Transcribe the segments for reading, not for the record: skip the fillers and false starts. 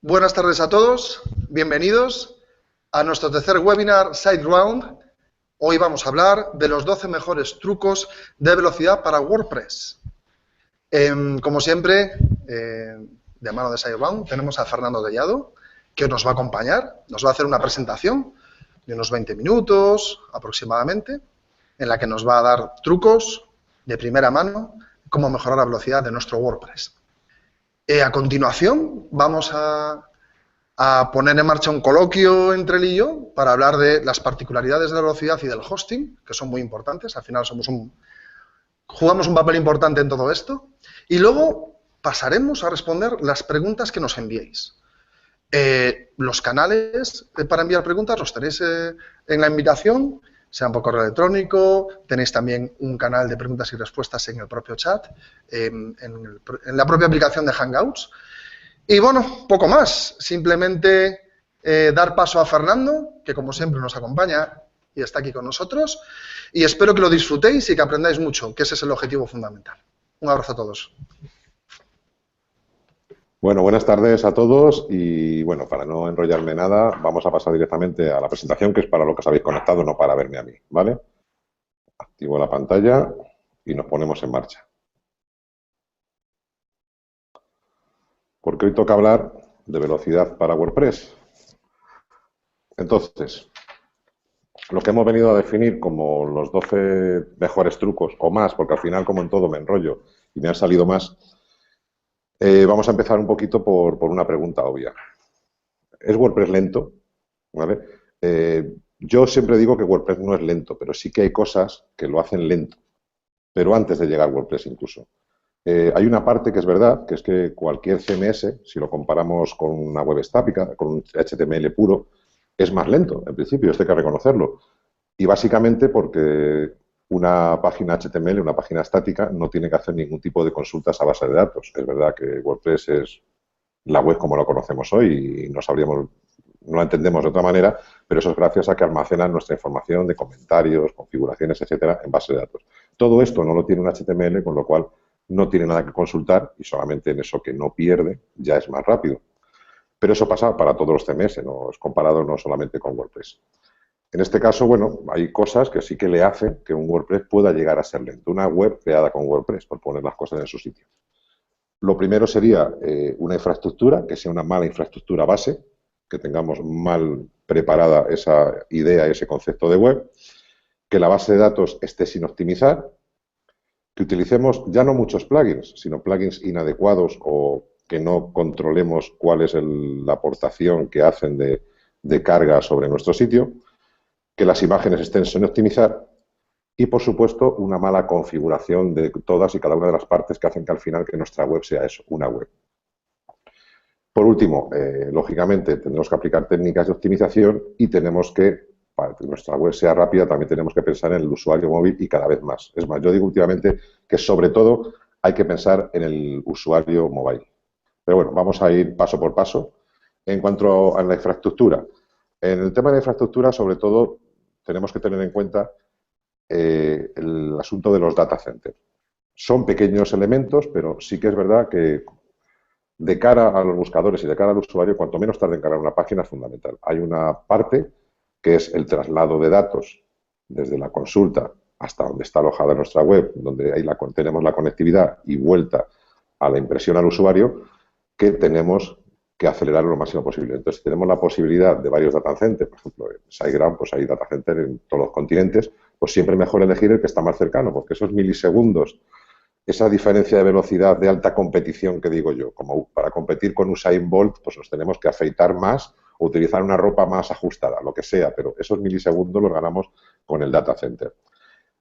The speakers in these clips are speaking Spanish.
Buenas tardes a todos, bienvenidos a nuestro tercer webinar SiteGround. Hoy vamos a hablar de los 12 mejores trucos de velocidad para WordPress. Como siempre, de mano de SiteGround, tenemos a Fernando Collado, que nos va a acompañar, nos va a hacer una presentación de unos 20 minutos aproximadamente, en la que nos va a dar trucos de primera mano, cómo mejorar la velocidad de nuestro WordPress. A continuación, vamos a poner en marcha un coloquio entre él y yo para hablar de las particularidades de la velocidad y del hosting, que son muy importantes. Al final jugamos un papel importante en todo esto. Y luego pasaremos a responder las preguntas que nos enviéis. Los canales para enviar preguntas los tenéis en la invitación, sean por correo electrónico, tenéis también un canal de preguntas y respuestas en el propio chat, en la propia aplicación de Hangouts. Y bueno, poco más, simplemente dar paso a Fernando, que como siempre nos acompaña y está aquí con nosotros, y espero que lo disfrutéis y que aprendáis mucho, que ese es el objetivo fundamental. Un abrazo a todos. Bueno, buenas tardes a todos y bueno, para no enrollarme nada, vamos a pasar directamente a la presentación, que es para lo que os habéis conectado, no para verme a mí, ¿vale? Activo la pantalla y nos ponemos en marcha. Porque hoy toca hablar de velocidad para WordPress. Entonces, lo que hemos venido a definir como los 12 mejores trucos o más, porque al final, como en todo, me enrollo y me han salido más. Vamos a empezar un poquito por una pregunta obvia. ¿Es WordPress lento? ¿Vale? Yo siempre digo que WordPress no es lento, pero sí que hay cosas que lo hacen lento, pero antes de llegar a WordPress incluso. Hay una parte que es verdad, que es que cualquier CMS, si lo comparamos con una web estática, con un HTML puro, es más lento, en principio, esto hay que reconocerlo. Y básicamente porque una página HTML, una página estática, no tiene que hacer ningún tipo de consultas a base de datos. Es verdad que WordPress es la web como lo conocemos hoy y no la entendemos de otra manera, pero eso es gracias a que almacenan nuestra información de comentarios, configuraciones, etcétera, en base de datos. Todo esto no lo tiene un HTML, con lo cual no tiene nada que consultar y solamente en eso que no pierde ya es más rápido. Pero eso pasa para todos los CMS, no es comparado no solamente con WordPress. En este caso, bueno, hay cosas que sí que le hacen que un WordPress pueda llegar a ser lento. Una web creada con WordPress, por poner las cosas en su sitio. Lo primero sería una infraestructura, que sea una mala infraestructura base, que tengamos mal preparada esa idea, ese concepto de web, que la base de datos esté sin optimizar, que utilicemos ya no muchos plugins, sino plugins inadecuados o que no controlemos cuál es la aportación que hacen de carga sobre nuestro sitio, que las imágenes estén sin optimizar y, por supuesto, una mala configuración de todas y cada una de las partes que hacen que al final que nuestra web sea eso, una web. Por último, lógicamente, tendremos que aplicar técnicas de optimización y tenemos que, para que nuestra web sea rápida, también tenemos que pensar en el usuario móvil y cada vez más. Es más, yo digo últimamente que sobre todo hay que pensar en el usuario móvil. Pero bueno, vamos a ir paso por paso. En cuanto a la infraestructura, en el tema de la infraestructura, sobre todo, tenemos que tener en cuenta el asunto de los data centers. Son pequeños elementos, pero sí que es verdad que de cara a los buscadores y de cara al usuario, cuanto menos tarde en cargar una página es fundamental. Hay una parte que es el traslado de datos desde la consulta hasta donde está alojada nuestra web, donde ahí tenemos la conectividad y vuelta a la impresión al usuario, que tenemos que acelerar lo máximo posible. Entonces, si tenemos la posibilidad de varios data centers, por ejemplo, en SiteGround, pues hay data centers en todos los continentes, pues siempre mejor elegir el que está más cercano, porque esos milisegundos, esa diferencia de velocidad de alta competición que digo yo, como para competir con Usain Bolt, pues nos tenemos que afeitar más o utilizar una ropa más ajustada, lo que sea, pero esos milisegundos los ganamos con el data center.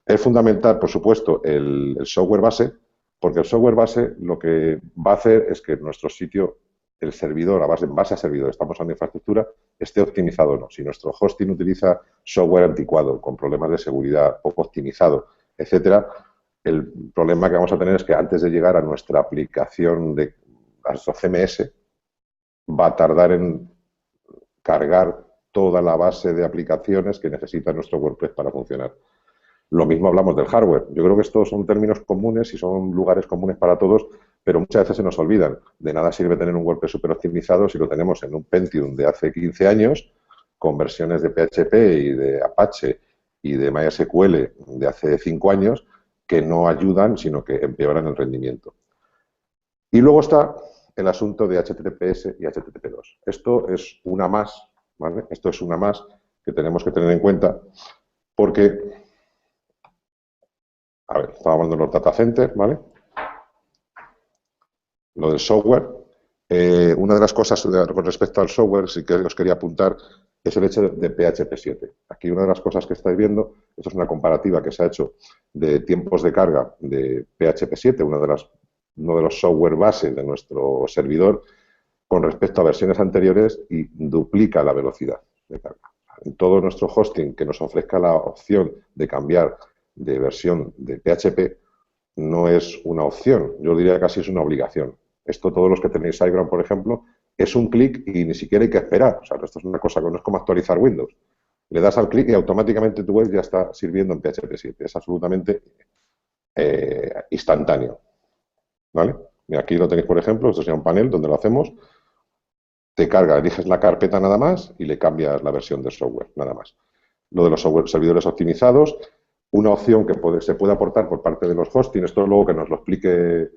Es fundamental, por supuesto, el software base, porque el software base lo que va a hacer es que nuestro sitio, el servidor, en base a servidor, estamos usando infraestructura, esté optimizado o no. Si nuestro hosting utiliza software anticuado, con problemas de seguridad, poco optimizado, etcétera, el problema que vamos a tener es que antes de llegar a nuestra aplicación, a nuestro CMS, va a tardar en cargar toda la base de aplicaciones que necesita nuestro WordPress para funcionar. Lo mismo hablamos del hardware. Yo creo que estos son términos comunes y son lugares comunes para todos, pero muchas veces se nos olvidan. De nada sirve tener un WordPress súper optimizado si lo tenemos en un Pentium de hace 15 años, con versiones de PHP y de Apache y de MySQL de hace 5 años, que no ayudan, sino que empeoran el rendimiento. Y luego está el asunto de HTTPS y HTTP2. Esto es una más, ¿vale? Esto es una más que tenemos que tener en cuenta porque, a ver, estamos hablando de los data centers, ¿vale? Lo del software. Una de las cosas con respecto al software, sí que os quería apuntar, es el hecho de PHP 7. Aquí una de las cosas que estáis viendo, esto es una comparativa que se ha hecho de tiempos de carga de PHP 7, uno de los software base de nuestro servidor, con respecto a versiones anteriores y duplica la velocidad de carga. En todo nuestro hosting que nos ofrezca la opción de cambiar de versión de PHP, no es una opción, yo diría que casi es una obligación. Esto, todos los que tenéis SiteGround, por ejemplo, es un clic y ni siquiera hay que esperar. O sea, esto es una cosa que no es como actualizar Windows. Le das al clic y automáticamente tu web ya está sirviendo en PHP 7. Es absolutamente instantáneo. ¿Vale? Y aquí lo tenéis, por ejemplo, esto sería un panel donde lo hacemos. Te carga, eliges la carpeta nada más y le cambias la versión del software, nada más. Lo de los servidores optimizados, una opción que se puede aportar por parte de los hosting, esto luego que nos lo explique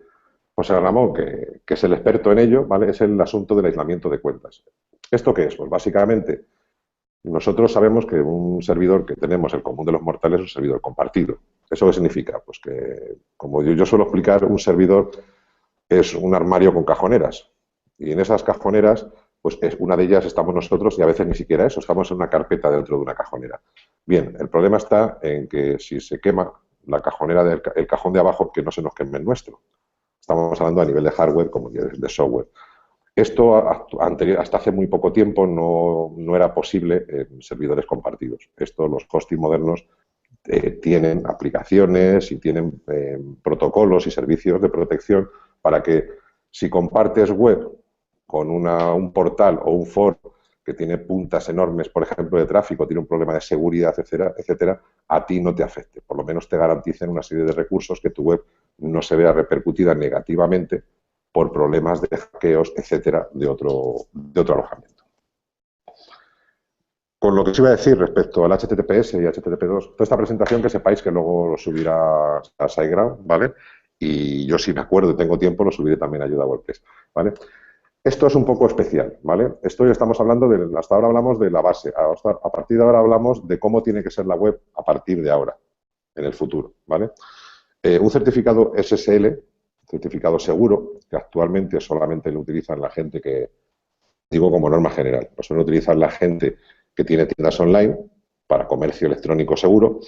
José Ramón, que es el experto en ello, ¿vale? Es el asunto del aislamiento de cuentas. ¿Esto qué es? Pues básicamente, nosotros sabemos que un servidor que tenemos, el común de los mortales, es un servidor compartido. ¿Eso qué significa? Pues que, como yo suelo explicar, un servidor es un armario con cajoneras. Y en esas cajoneras, pues una de ellas estamos nosotros y a veces ni siquiera eso, estamos en una carpeta dentro de una cajonera. Bien, el problema está en que si se quema la cajonera el cajón de abajo, que no se nos queme el nuestro. Estamos hablando a nivel de hardware como de software. Esto hasta hace muy poco tiempo no era posible en servidores compartidos. Esto los hosting modernos tienen aplicaciones y tienen protocolos y servicios de protección para que si compartes web con un portal o un foro que tiene puntas enormes, por ejemplo, de tráfico, tiene un problema de seguridad, etcétera, etcétera, a ti no te afecte. Por lo menos te garanticen una serie de recursos que tu web no se vea repercutida negativamente por problemas de hackeos, etcétera, de otro alojamiento. Con lo que os iba a decir respecto al HTTPS y HTTP2, toda esta presentación que sepáis que luego lo subirá a SiteGround, ¿vale? Y yo, si me acuerdo y tengo tiempo, lo subiré también a Ayuda WordPress, ¿vale? Esto es un poco especial, ¿vale? Esto ya estamos hablando hasta ahora hablamos de la base, a partir de ahora hablamos de cómo tiene que ser la web a partir de ahora, en el futuro, ¿vale? Un certificado SSL, certificado seguro, que actualmente solamente lo utilizan la gente que, digo como norma general, lo suelen utilizar la gente que tiene tiendas online para comercio electrónico seguro.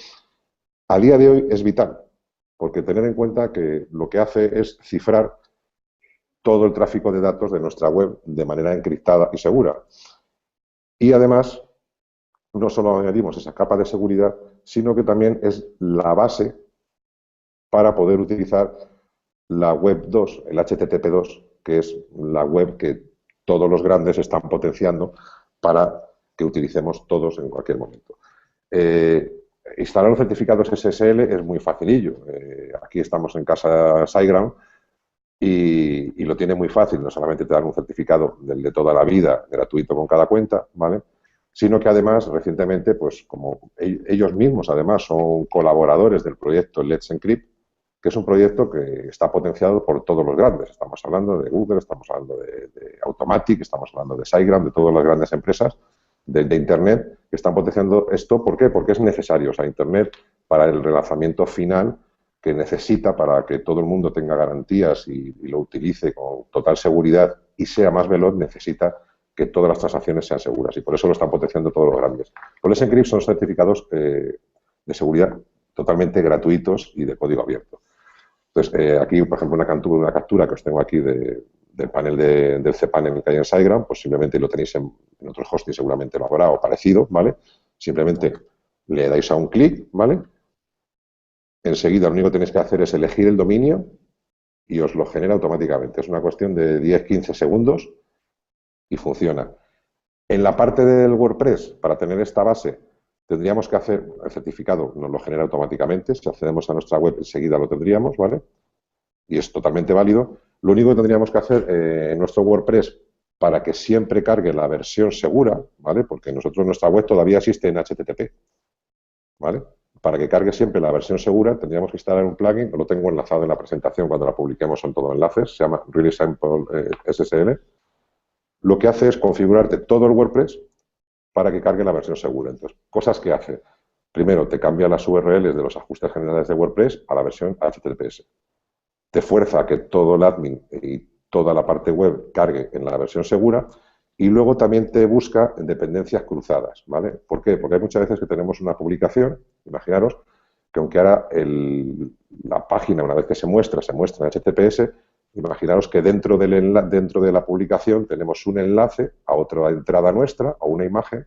A día de hoy es vital, porque tener en cuenta que lo que hace es cifrar todo el tráfico de datos de nuestra web de manera encriptada y segura. Y además, no solo añadimos esa capa de seguridad, sino que también es la base para poder utilizar la web 2, el HTTP2, que es la web que todos los grandes están potenciando para que utilicemos todos en cualquier momento. Instalar los certificados SSL es muy facilillo. Aquí estamos en casa SiteGround y lo tiene muy fácil. No solamente te dan un certificado del de toda la vida, gratuito con cada cuenta, ¿vale? Sino que además, recientemente, pues como ellos mismos además son colaboradores del proyecto Let's Encrypt, que es un proyecto que está potenciado por todos los grandes. Estamos hablando de Google, estamos hablando de Automatic, estamos hablando de SiteGround, de todas las grandes empresas de Internet que están potenciando esto. ¿Por qué? Porque es necesario. O sea, Internet, para el relanzamiento final que necesita para que todo el mundo tenga garantías y lo utilice con total seguridad y sea más veloz, necesita que todas las transacciones sean seguras. Y por eso lo están potenciando todos los grandes. Los Let's Encrypt son certificados de seguridad totalmente gratuitos y de código abierto. Entonces, aquí, por ejemplo, una captura que os tengo aquí del panel del cPanel que hay en SiteGround, pues simplemente lo tenéis en otros hosting, seguramente lo habrá o parecido, ¿vale? Simplemente le dais a un clic, ¿vale? Enseguida lo único que tenéis que hacer es elegir el dominio y os lo genera automáticamente. Es una cuestión de 10-15 segundos y funciona. En la parte del WordPress, para tener esta base, tendríamos que hacer el certificado, nos lo genera automáticamente. Si accedemos a nuestra web, enseguida lo tendríamos, ¿vale? Y es totalmente válido. Lo único que tendríamos que hacer en nuestro WordPress para que siempre cargue la versión segura, ¿vale? Porque nosotros nuestra web todavía existe en HTTP, ¿vale? Para que cargue siempre la versión segura tendríamos que instalar un plugin, lo tengo enlazado en la presentación cuando la publiquemos, son todos enlaces, se llama Really Simple SSL. Lo que hace es configurarte todo el WordPress para que cargue la versión segura. Entonces, cosas que hace. Primero, te cambia las URLs de los ajustes generales de WordPress a la versión HTTPS. Te fuerza a que todo el admin y toda la parte web cargue en la versión segura y luego también te busca en dependencias cruzadas, ¿vale? ¿Por qué? Porque hay muchas veces que tenemos una publicación, imaginaros, que aunque ahora la página, una vez que se muestra en HTTPS, imaginaros que dentro de la publicación tenemos un enlace a otra entrada nuestra o una imagen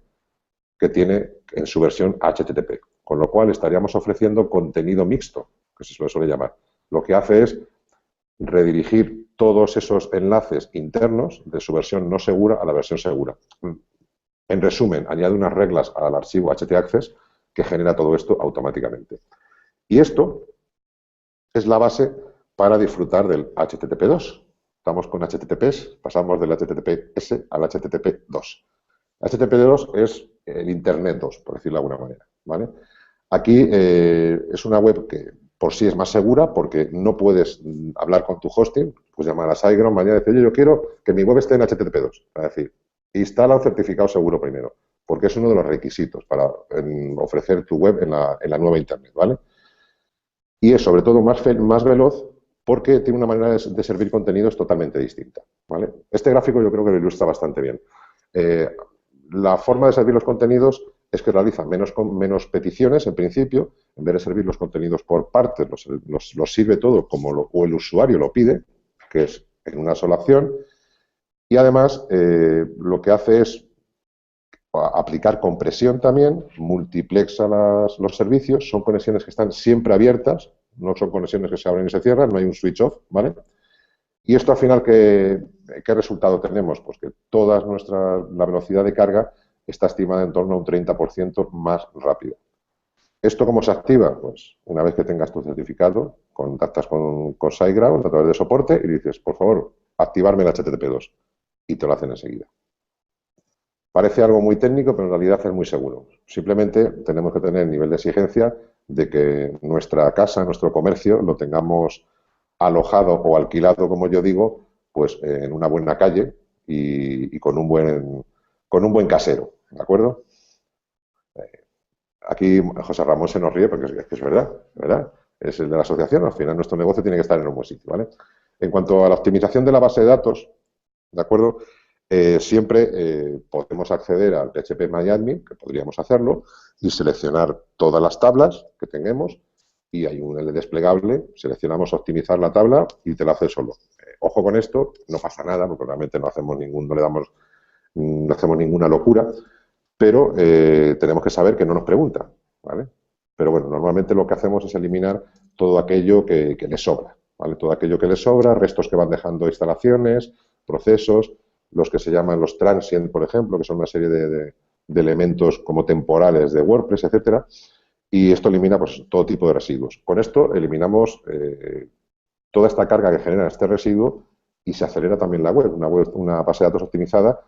que tiene en su versión HTTP, con lo cual estaríamos ofreciendo contenido mixto, que se suele llamar. Lo que hace es redirigir todos esos enlaces internos de su versión no segura a la versión segura. En resumen, añade unas reglas al archivo htaccess que genera todo esto automáticamente. Y esto es la base para disfrutar del HTTP2. Estamos con HTTPS, pasamos del HTTPS al HTTP2. HTTP2 es el Internet 2, por decirlo de alguna manera, ¿vale? Aquí es una web que por sí es más segura porque no puedes hablar con tu hosting, pues llamar a SiteGround mañana y decir, oye, yo quiero que mi web esté en HTTP2. Es decir, instala un certificado seguro primero, porque es uno de los requisitos para ofrecer tu web en la nueva Internet, ¿vale? Y es sobre todo más veloz porque tiene una manera de servir contenidos totalmente distinta, ¿vale? Este gráfico yo creo que lo ilustra bastante bien. La forma de servir los contenidos es que realiza menos peticiones en principio, en vez de servir los contenidos por partes, los sirve todo como o el usuario lo pide, que es en una sola acción, y además lo que hace es aplicar compresión también, multiplexa los servicios, son conexiones que están siempre abiertas, no son conexiones que se abren y se cierran, no hay un switch off, ¿vale? Y esto al final, ¿qué resultado tenemos? Pues que la velocidad de carga está estimada en torno a un 30% más rápido. ¿Esto cómo se activa? Pues una vez que tengas tu certificado, contactas con SiteGround a través de soporte y dices, por favor, activarme el HTTP2 y te lo hacen enseguida. Parece algo muy técnico, pero en realidad es muy seguro. Simplemente tenemos que tener el nivel de exigencia de que nuestra casa, nuestro comercio, lo tengamos alojado o alquilado, como yo digo, pues en una buena calle y con un buen casero, ¿de acuerdo? Aquí José Ramón se nos ríe porque es que es verdad, ¿verdad? Es el de la asociación, al final nuestro negocio tiene que estar en un buen sitio, ¿vale? En cuanto a la optimización de la base de datos, ¿de acuerdo? Siempre podemos acceder al phpMyAdmin, que podríamos hacerlo, y seleccionar todas las tablas que tengamos y hay un L desplegable, seleccionamos optimizar la tabla y te lo hace solo. Ojo con esto, no pasa nada, porque realmente no hacemos ninguna locura, pero tenemos que saber que no nos pregunta, ¿vale? Pero bueno, normalmente lo que hacemos es eliminar todo aquello que le sobra, ¿vale? Todo aquello que le sobra, restos que van dejando instalaciones, procesos, los que se llaman los transient, por ejemplo, que son una serie de elementos como temporales de WordPress, etcétera, y esto elimina pues, todo tipo de residuos. Con esto eliminamos toda esta carga que genera este residuo y se acelera también la web. Una base de datos optimizada,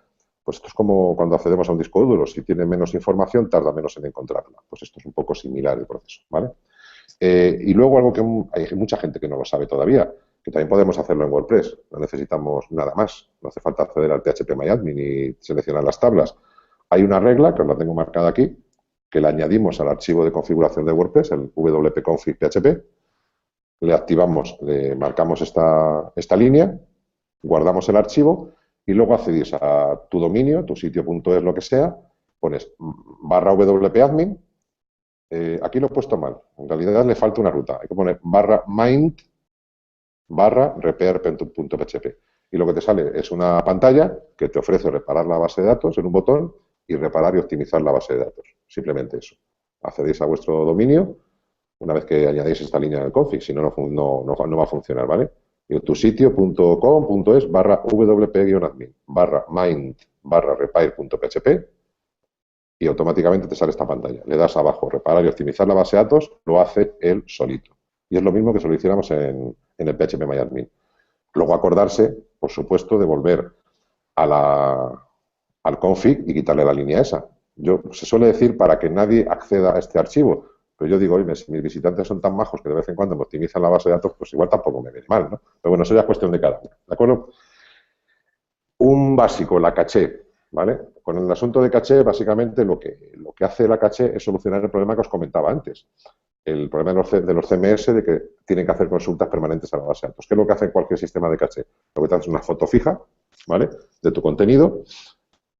pues esto es como cuando accedemos a un disco duro. Si tiene menos información, tarda menos en encontrarla. Pues esto es un poco similar el proceso, ¿vale? Y luego algo que hay mucha gente que no lo sabe todavía, que también podemos hacerlo en WordPress. No necesitamos nada más. No hace falta acceder al phpMyAdmin y seleccionar las tablas. Hay una regla, que os la tengo marcada aquí, que le añadimos al archivo de configuración de WordPress, el wp-config.php, le activamos, le marcamos esta línea, guardamos el archivo y luego accedís a tu dominio, tu sitio.es, lo que sea, pones /wp-admin, aquí lo he puesto mal, en realidad le falta una ruta, hay que poner /mind /repair.php y lo que te sale es una pantalla que te ofrece reparar la base de datos en un botón y reparar y optimizar la base de datos. Simplemente eso. Accedéis a vuestro dominio una vez que añadéis esta línea del config, si no, no va a funcionar, ¿vale? Y tu sitio.com.es /wp-admin /mind /repair.php y automáticamente te sale esta pantalla. Le das abajo reparar y optimizar la base de datos, lo hace él solito. Y es lo mismo que si lo hiciéramos en el phpMyAdmin. Luego acordarse, por supuesto, de volver al config y quitarle la línea esa. Se suele decir para que nadie acceda a este archivo, pero yo digo, oye, si mis visitantes son tan majos que de vez en cuando me optimizan la base de datos, pues igual tampoco me viene mal, ¿no? Pero bueno, eso ya es cuestión de cada uno, ¿de acuerdo? Un básico, la caché, ¿vale? Con el asunto de caché, básicamente lo que hace la caché es solucionar el problema que os comentaba antes. El problema de los CMS de que tienen que hacer consultas permanentes a la base de datos. ¿Qué es lo que hace cualquier sistema de caché? Lo que te hace es una foto fija, ¿vale?, de tu contenido,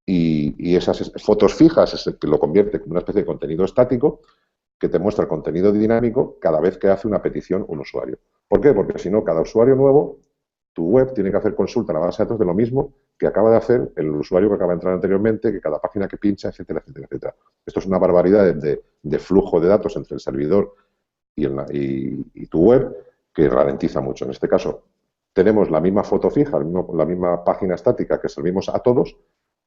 y esas fotos fijas es el que lo convierte como una especie de contenido estático que te muestra el contenido dinámico cada vez que hace una petición un usuario. ¿Por qué? Porque si no, cada usuario nuevo, tu web tiene que hacer consulta a la base de datos de lo mismo que acaba de hacer el usuario que acaba de entrar anteriormente, que cada página que pincha, etcétera, etcétera, etcétera. Esto es una barbaridad de flujo de datos entre el servidor y tu web que ralentiza mucho. En este caso, tenemos la misma foto fija, la misma página estática que servimos a todos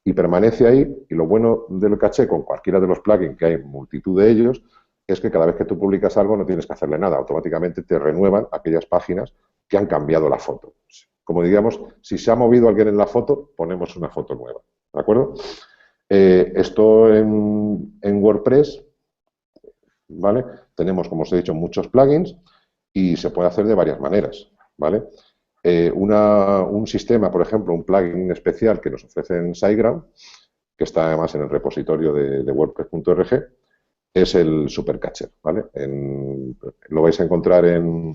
y permanece ahí. Y lo bueno del caché con cualquiera de los plugins, que hay multitud de ellos, es que cada vez que tú publicas algo no tienes que hacerle nada. Automáticamente te renuevan aquellas páginas que han cambiado la foto. Como digamos, si se ha movido alguien en la foto, ponemos una foto nueva. ¿De acuerdo? Esto en WordPress, ¿vale? Tenemos, como os he dicho, muchos plugins y se puede hacer de varias maneras, ¿vale? Un sistema, por ejemplo, un plugin especial que nos ofrece en SiteGround, que está además en el repositorio de WordPress.org, es el Supercatcher, ¿vale? Lo vais a encontrar en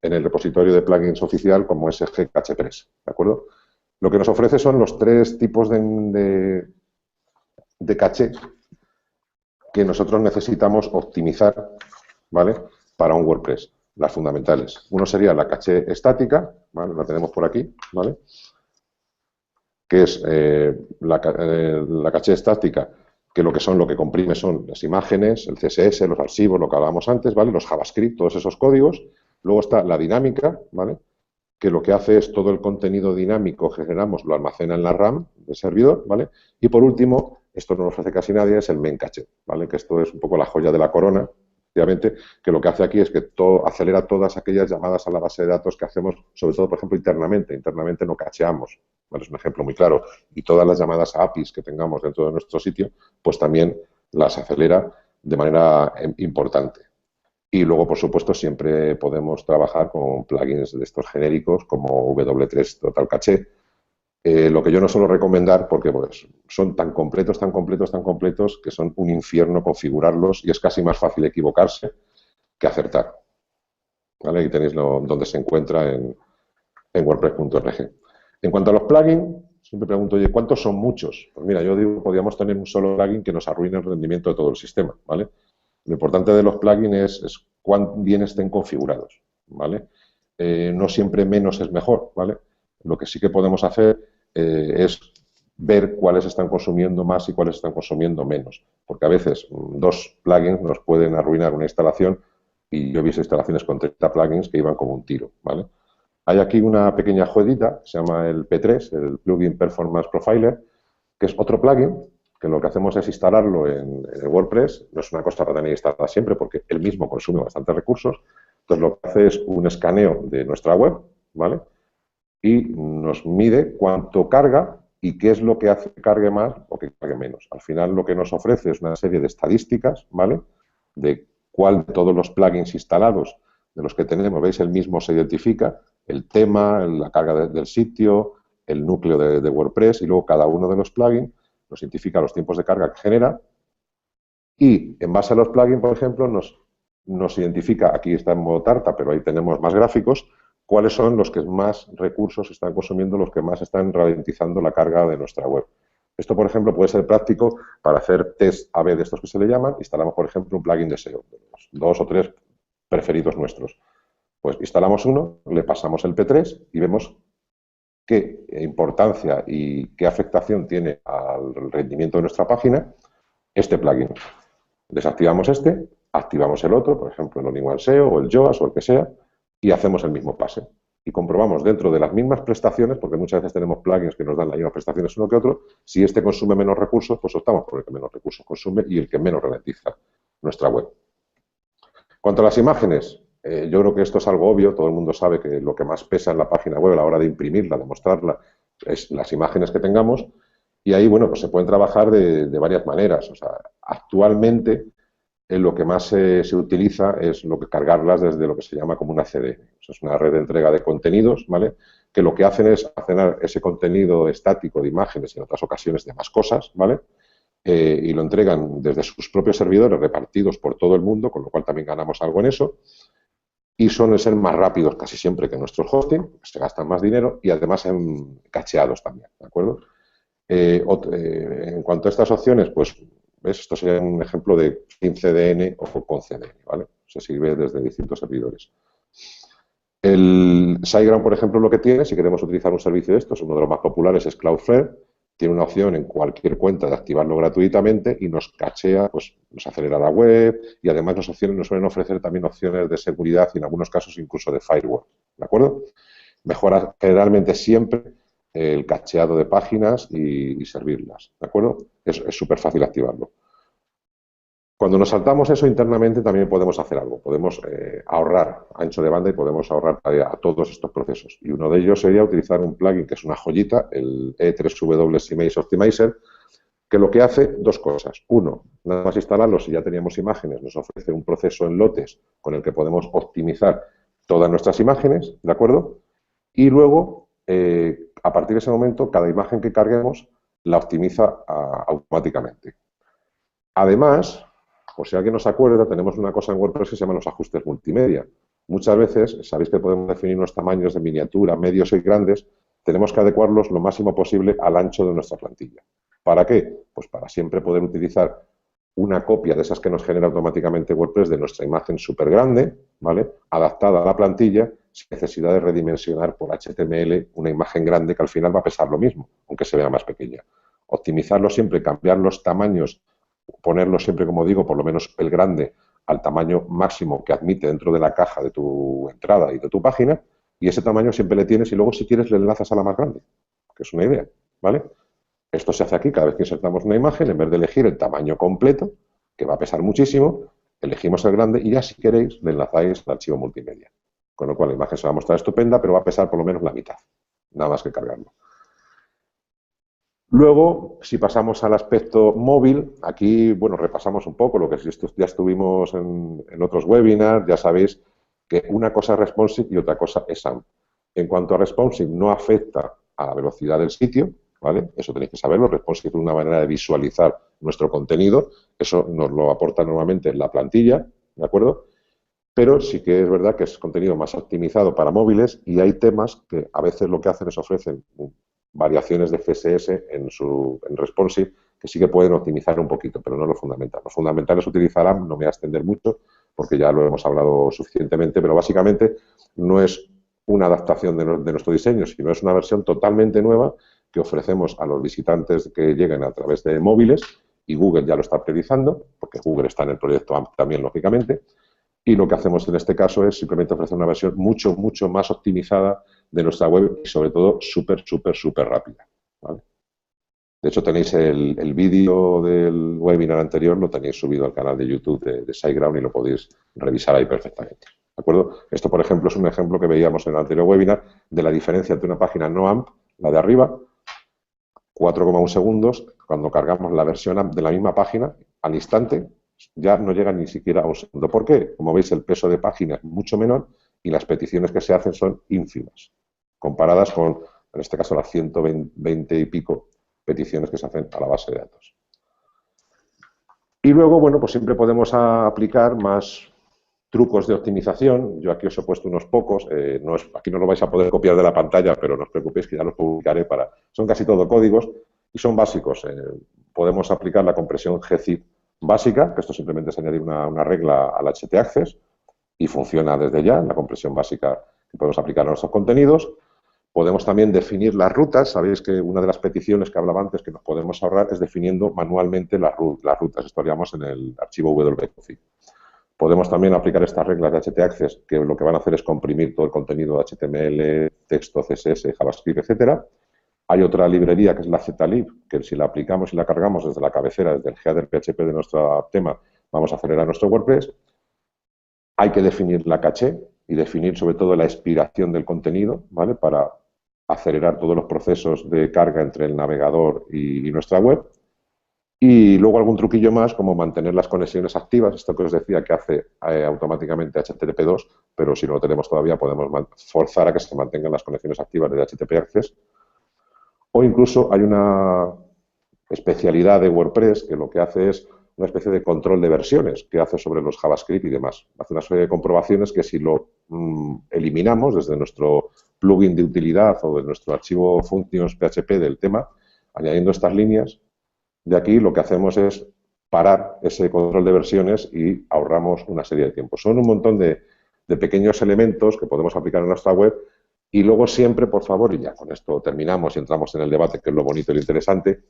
el repositorio de plugins oficial como SG Cachepress, ¿de acuerdo? Lo que nos ofrece son los tres tipos de caché que nosotros necesitamos optimizar, ¿vale?, para un WordPress. Las fundamentales. Uno sería la caché estática, ¿vale?, la tenemos por aquí, ¿vale?, que es la caché estática, que lo que comprime son las imágenes, el CSS, los archivos, lo que hablábamos antes, ¿vale?, los JavaScript, todos esos códigos. Luego está la dinámica, ¿vale?, que lo que hace es todo el contenido dinámico que generamos lo almacena en la RAM del servidor, ¿vale? Y por último, esto no lo ofrece casi nadie, es el main caché, ¿vale?, que esto es un poco la joya de la corona, obviamente, que lo que hace aquí es que acelera todas aquellas llamadas a la base de datos que hacemos, sobre todo, por ejemplo, internamente. Internamente no cacheamos, ¿vale? Es un ejemplo muy claro. Y todas las llamadas a APIs que tengamos dentro de nuestro sitio, pues también las acelera de manera importante. Y luego, por supuesto, siempre podemos trabajar con plugins de estos genéricos como W3 Total Caché. Lo que yo no suelo recomendar porque pues, son tan completos, que son un infierno configurarlos y es casi más fácil equivocarse que acertar, ¿vale? Ahí tenéis donde se encuentra en WordPress.org. En cuanto a los plugins, siempre pregunto, oye, ¿cuántos son muchos? Pues mira, yo digo, podríamos tener un solo plugin que nos arruine el rendimiento de todo el sistema, ¿vale? Lo importante de los plugins es cuán bien estén configurados, ¿vale? No siempre menos es mejor, ¿vale? Lo que sí que podemos hacer es ver cuáles están consumiendo más y cuáles están consumiendo menos, porque a veces dos plugins nos pueden arruinar una instalación y yo he visto instalaciones con 30 plugins que iban como un tiro, ¿vale? Hay aquí una pequeña jueguita, se llama el P3, el Plugin Performance Profiler, que es otro plugin que lo que hacemos es instalarlo en el WordPress. No es una cosa para tener instalada siempre porque él mismo consume bastantes recursos. Entonces, lo que hace es un escaneo de nuestra web, ¿vale?, y nos mide cuánto carga y qué es lo que hace que cargue más o que cargue menos. Al final, lo que nos ofrece es una serie de estadísticas, ¿vale?, de cuál de todos los plugins instalados de los que tenemos, veis, el mismo se identifica, el tema, la carga del sitio, el núcleo de WordPress, y luego cada uno de los plugins nos identifica los tiempos de carga que genera y en base a los plugins, por ejemplo, nos identifica, aquí está en modo tarta, pero ahí tenemos más gráficos, cuáles son los que más recursos están consumiendo, los que más están ralentizando la carga de nuestra web. Esto, por ejemplo, puede ser práctico para hacer test A/B de estos que se le llaman. Instalamos, por ejemplo, un plugin de SEO, dos o tres preferidos nuestros. Pues instalamos uno, le pasamos el P3 y vemos qué importancia y qué afectación tiene al rendimiento de nuestra página este plugin. Desactivamos este, activamos el otro, por ejemplo, el All-in-One SEO o el Yoast o el que sea, y hacemos el mismo pase. Y comprobamos dentro de las mismas prestaciones, porque muchas veces tenemos plugins que nos dan las mismas prestaciones uno que otro, si este consume menos recursos, pues optamos por el que menos recursos consume y el que menos ralentiza nuestra web. En cuanto a las imágenes, yo creo que esto es algo obvio, todo el mundo sabe que lo que más pesa en la página web a la hora de imprimirla, de mostrarla, es las imágenes que tengamos, y ahí, bueno, pues se pueden trabajar de varias maneras. O sea, actualmente lo que más se utiliza es lo que cargarlas desde lo que se llama como una CDN. Eso es una red de entrega de contenidos, ¿vale? Que lo que hacen es hacer ese contenido estático de imágenes y en otras ocasiones de más cosas, ¿vale? Y lo entregan desde sus propios servidores repartidos por todo el mundo, con lo cual también ganamos algo en eso. Y suelen ser más rápidos casi siempre que nuestros hosting, se gastan más dinero y además en cacheados también, ¿de acuerdo? En cuanto a estas opciones, pues, ¿ves? Esto sería un ejemplo de sin CDN o con CDN, ¿vale? Se sirve desde distintos servidores. El SiteGround, por ejemplo, lo que tiene, si queremos utilizar un servicio de estos, uno de los más populares es Cloudflare, tiene una opción en cualquier cuenta de activarlo gratuitamente y nos cachea, pues nos acelera la web y además nos suelen ofrecer también opciones de seguridad y en algunos casos incluso de firewall, ¿de acuerdo? Mejora generalmente siempre el cacheado de páginas y servirlas, ¿de acuerdo? Es súper fácil activarlo. Cuando nos saltamos eso internamente también podemos hacer algo, podemos ahorrar ancho de banda y podemos ahorrar a todos estos procesos. Y uno de ellos sería utilizar un plugin que es una joyita, el E3W Image Optimizer, que lo que hace dos cosas. Uno, nada más instalarlo, si ya teníamos imágenes, nos ofrece un proceso en lotes con el que podemos optimizar todas nuestras imágenes, ¿de acuerdo? Y luego, a partir de ese momento, cada imagen que carguemos la optimiza automáticamente. Además, por si alguien no se acuerda, tenemos una cosa en WordPress que se llama los ajustes multimedia. Muchas veces, sabéis que podemos definir unos tamaños de miniatura, medios y grandes, tenemos que adecuarlos lo máximo posible al ancho de nuestra plantilla. ¿Para qué? Pues para siempre poder utilizar una copia de esas que nos genera automáticamente WordPress de nuestra imagen súper grande, ¿vale? Adaptada a la plantilla, sin necesidad de redimensionar por HTML una imagen grande que al final va a pesar lo mismo, aunque se vea más pequeña. Optimizarlo siempre, cambiar los tamaños, ponerlo siempre, como digo, por lo menos el grande al tamaño máximo que admite dentro de la caja de tu entrada y de tu página, y ese tamaño siempre le tienes y luego si quieres le enlazas a la más grande, que es una idea, ¿vale? Esto se hace aquí cada vez que insertamos una imagen, en vez de elegir el tamaño completo, que va a pesar muchísimo, elegimos el grande y ya si queréis le enlazáis al archivo multimedia. Con lo cual la imagen se va a mostrar estupenda, pero va a pesar por lo menos la mitad, nada más que cargarlo. Luego, si pasamos al aspecto móvil, aquí, bueno, repasamos un poco lo que ya estuvimos en otros webinars, ya sabéis que una cosa es responsive y otra cosa es AMP. En cuanto a responsive, no afecta a la velocidad del sitio, ¿vale? Eso tenéis que saberlo. Responsive es una manera de visualizar nuestro contenido, eso nos lo aporta normalmente en la plantilla, ¿de acuerdo? Pero sí que es verdad que es contenido más optimizado para móviles y hay temas que a veces lo que hacen es ofrecen variaciones de CSS en responsive que sí que pueden optimizar un poquito, pero no lo fundamental. Lo fundamental es utilizar AMP, no me voy a extender mucho porque ya lo hemos hablado suficientemente, pero básicamente no es una adaptación de nuestro diseño, sino es una versión totalmente nueva que ofrecemos a los visitantes que lleguen a través de móviles y Google ya lo está priorizando, porque Google está en el proyecto AMP también, lógicamente, y lo que hacemos en este caso es simplemente ofrecer una versión mucho, mucho más optimizada de nuestra web y sobre todo súper, súper, súper rápida, ¿vale? De hecho, tenéis el vídeo del webinar anterior, lo tenéis subido al canal de YouTube de SiteGround y lo podéis revisar ahí perfectamente. ¿De acuerdo? Esto, por ejemplo, es un ejemplo que veíamos en el anterior webinar de la diferencia entre una página no AMP, la de arriba, 4,1 segundos, cuando cargamos la versión AMP de la misma página, al instante, ya no llega ni siquiera a un segundo. ¿Por qué? Como veis, el peso de página es mucho menor y las peticiones que se hacen son ínfimas, comparadas con, en este caso, las 120 y pico peticiones que se hacen a la base de datos. Y luego, bueno, pues siempre podemos aplicar más trucos de optimización. Yo aquí os he puesto unos pocos. Aquí no lo vais a poder copiar de la pantalla, pero no os preocupéis que ya los publicaré para... Son casi todo códigos y son básicos. Podemos aplicar la compresión gzip básica, que esto simplemente es añadir una regla al htaccess y funciona desde ya, la compresión básica que podemos aplicar a nuestros contenidos. Podemos también definir las rutas. Sabéis que una de las peticiones que hablaba antes que nos podemos ahorrar es definiendo manualmente las rutas. Esto haríamos en el archivo wcconfig. Podemos también aplicar estas reglas de htaccess que lo que van a hacer es comprimir todo el contenido de HTML, texto, CSS, JavaScript, etcétera. Hay otra librería que es la zlib, que si la aplicamos y la cargamos desde la cabecera, desde el header PHP de nuestro tema, vamos a acelerar nuestro WordPress. Hay que definir la caché y definir sobre todo la expiración del contenido, ¿vale? Para acelerar todos los procesos de carga entre el navegador y nuestra web. Y luego algún truquillo más, como mantener las conexiones activas, esto que os decía que hace automáticamente HTTP2, pero si no lo tenemos todavía podemos forzar a que se mantengan las conexiones activas de HTTP Access. O incluso hay una especialidad de WordPress que lo que hace es una especie de control de versiones que hace sobre los JavaScript y demás. Hace una serie de comprobaciones que si lo eliminamos desde nuestro plugin de utilidad o de nuestro archivo functions PHP del tema, añadiendo estas líneas, de aquí lo que hacemos es parar ese control de versiones y ahorramos una serie de tiempo. Son un montón de pequeños elementos que podemos aplicar en nuestra web y luego siempre, por favor, y ya con esto terminamos y entramos en el debate, que es lo bonito y lo interesante,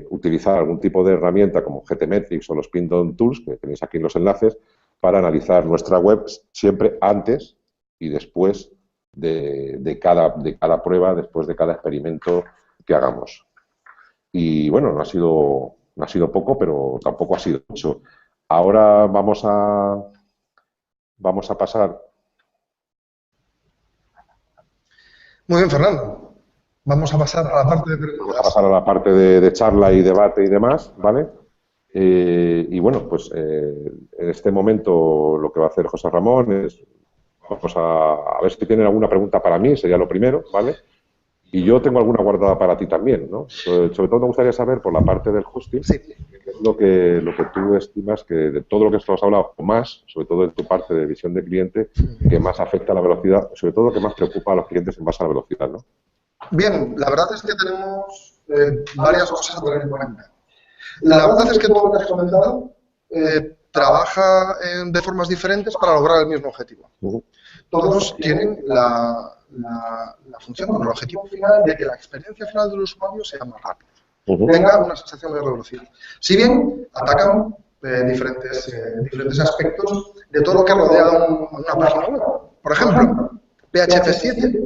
utilizar algún tipo de herramienta como GTmetrix o los Pin Down Tools, que tenéis aquí en los enlaces, para analizar nuestra web siempre antes y después de cada prueba, después de cada experimento que hagamos. Y bueno, no ha sido poco, pero tampoco ha sido mucho. Ahora vamos a pasar. Muy bien, Fernando. Vamos a pasar a la parte de preguntas. Vamos a pasar a la parte de charla y debate y demás, ¿vale? Y bueno, pues en este momento lo que va a hacer José Ramón es, vamos a ver si tienen alguna pregunta para mí, sería lo primero, ¿vale? Y yo tengo alguna guardada para ti también, ¿no? Sobre todo me gustaría saber, por la parte del hosting, sí, qué es lo que tú estimas que de todo lo que hemos hablado, o más, sobre todo en tu parte de visión de cliente, que más afecta a la velocidad, sobre todo que más preocupa a los clientes en base a la velocidad, ¿no? Bien, la verdad es que tenemos varias cosas a tener en cuenta. La verdad es que todo lo que has comentado trabaja de formas diferentes para lograr el mismo objetivo. Todos tienen la función con el objetivo final de que la experiencia final del usuario sea más rápida, tenga una sensación de velocidad. Si bien atacan diferentes aspectos de todo lo que rodea una página web. Por ejemplo, PHP 7,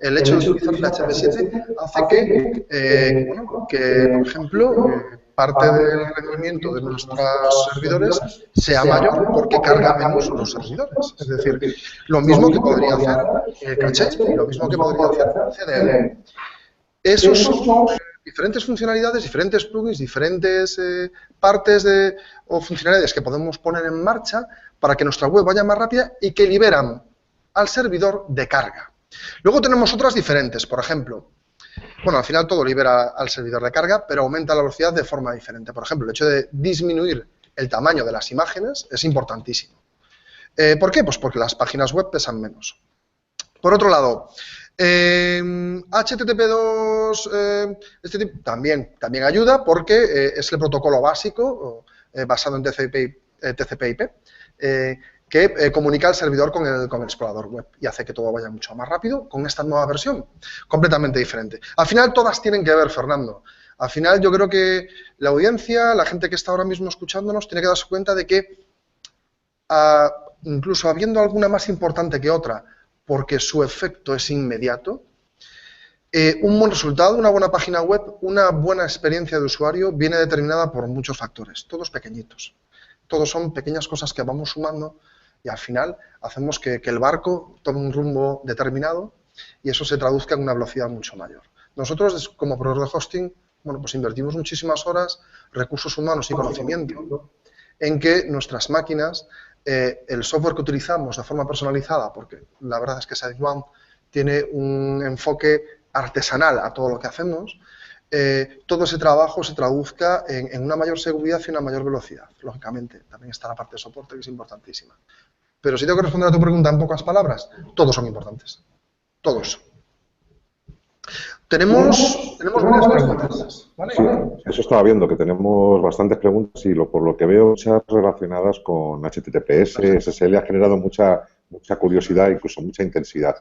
el hecho de utilizar PHP 7 hace que, por ejemplo, parte del rendimiento de nuestros servidores sea mayor porque carga menos los servidores. Es decir, lo mismo que podría hacer Caché y lo mismo que podría hacer CDN. Esos son diferentes funcionalidades, diferentes plugins, diferentes partes o funcionalidades que podemos poner en marcha para que nuestra web vaya más rápida y que liberan al servidor de carga. Luego tenemos otras diferentes, por ejemplo, bueno, al final todo libera al servidor de carga, pero aumenta la velocidad de forma diferente. Por ejemplo, el hecho de disminuir el tamaño de las imágenes es importantísimo. ¿Por qué? Pues porque las páginas web pesan menos. Por otro lado, HTTP2 también ayuda porque es el protocolo básico basado en TCP/IP que comunica el servidor con el explorador web y hace que todo vaya mucho más rápido con esta nueva versión, completamente diferente. Al final todas tienen que ver, Fernando. Al final yo creo que la audiencia, la gente que está ahora mismo escuchándonos, tiene que darse cuenta de que incluso habiendo alguna más importante que otra, porque su efecto es inmediato, un buen resultado, una buena página web, una buena experiencia de usuario viene determinada por muchos factores, todos pequeñitos. Todos son pequeñas cosas que vamos sumando y al final hacemos que el barco tome un rumbo determinado y eso se traduzca en una velocidad mucho mayor. Nosotros, como proveedor de hosting, bueno, pues invertimos muchísimas horas, recursos humanos y conocimiento en que nuestras máquinas, el software que utilizamos de forma personalizada, porque la verdad es que SiteGround tiene un enfoque artesanal a todo lo que hacemos, todo ese trabajo se traduzca en una mayor seguridad y una mayor velocidad. Lógicamente, también está la parte de soporte, que es importantísima. Pero si tengo que responder a tu pregunta en pocas palabras, todos son importantes. Todos. Tenemos varias preguntas, ¿vale? Sí, eso estaba viendo, que tenemos bastantes preguntas y por lo que veo muchas relacionadas con HTTPS, SSL, ha generado mucha curiosidad, incluso mucha intensidad.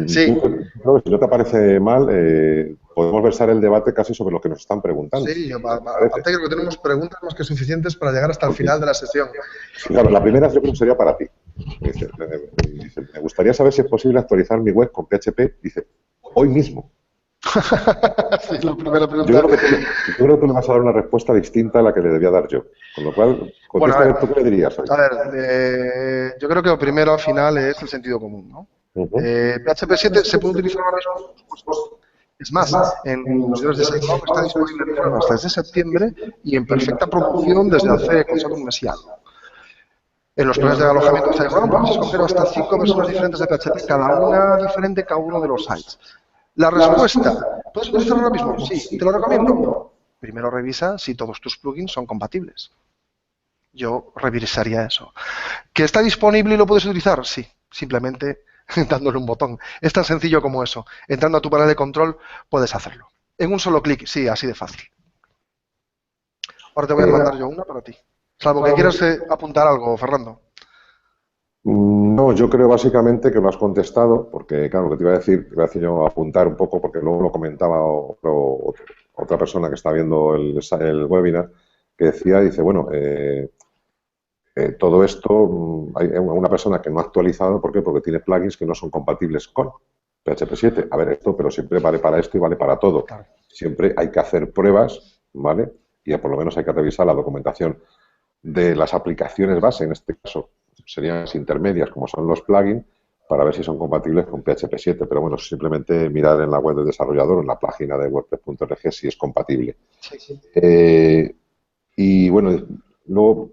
Sí. Si no te parece mal, podemos versar el debate casi sobre lo que nos están preguntando. Sí, aparte creo que tenemos preguntas más que suficientes para llegar hasta el final de la sesión. Claro, la primera yo creo que sería para ti. Dice, me gustaría saber si es posible actualizar mi web con PHP, dice, hoy mismo. Sí, la primera Yo pregunta. creo que yo creo que tú le vas a dar una respuesta distinta a la que le debía dar yo. Con lo cual, Bueno, a contéstame ver, tú qué le dirías hoy. yo creo que lo primero al final es el sentido común, ¿no? Ujú. PHP 7 se puede utilizar ahora mismo, por supuesto. Es más, en los servidores de SiteGround está disponible en pruebas desde septiembre y en perfecta producción desde hace cosa de un mes y algo. En los planes de alojamiento de SiteGround puedes escoger hasta 5 versiones diferentes de PHP, cada una diferente cada uno de los sites. La respuesta, ¿puedes utilizarlo ahora mismo? Sí. ¿Te lo recomiendo? Primero revisa si todos tus plugins son compatibles. Yo revisaría eso. ¿Que está disponible y lo puedes utilizar? Sí, simplemente dándole un botón. Es tan sencillo como eso. Entrando a tu panel de control puedes hacerlo. En un solo clic, sí, así de fácil. Ahora te voy a mandar yo una para ti. Salvo que quieras apuntar algo, Fernando. No, yo creo básicamente que lo has contestado, porque claro, lo que te iba a decir yo apuntar un poco, porque luego lo comentaba otra persona que está viendo el webinar, que dice, bueno, todo esto, hay una persona que no ha actualizado, ¿por qué? Porque tiene plugins que no son compatibles con PHP 7. A ver, esto, pero siempre vale para esto y vale para todo. Claro. Siempre hay que hacer pruebas, ¿vale? Y por lo menos hay que revisar la documentación de las aplicaciones base, en este caso serían las intermedias, como son los plugins, para ver si son compatibles con PHP 7. Pero bueno, simplemente mirar en la web del desarrollador, en la página de wordpress.org, si es compatible. Sí. Y bueno, luego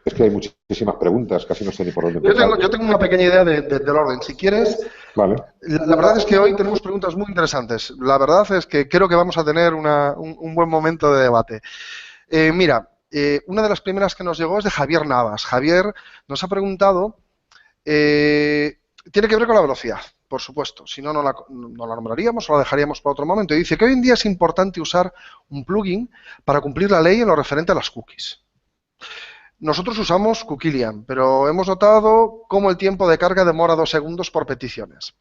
es que hay muchísimas preguntas, casi no sé ni por dónde empezar. Yo tengo una pequeña idea del orden. Si quieres, Vale. la verdad es que hoy tenemos preguntas muy interesantes. La verdad es que creo que vamos a tener un buen momento de debate. Mira, una de las primeras que nos llegó es de Javier Navas. Javier nos ha preguntado, tiene que ver con la velocidad, por supuesto, si no, no la nombraríamos o la dejaríamos para otro momento. Y dice que hoy en día es importante usar un plugin para cumplir la ley en lo referente a las cookies. Nosotros usamos Cookilian, pero hemos notado cómo el tiempo de carga demora 2 segundos por peticiones.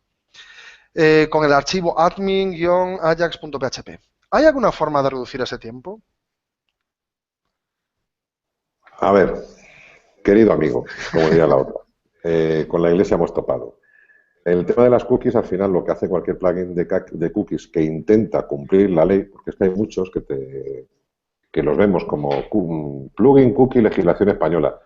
Con el archivo admin-ajax.php. ¿Hay alguna forma de reducir ese tiempo? A ver, querido amigo, como diría la otra, con la iglesia hemos topado. El tema de las cookies, al final, lo que hace cualquier plugin de cookies que intenta cumplir la ley, porque es que hay muchos que los vemos como plugin cookie legislación española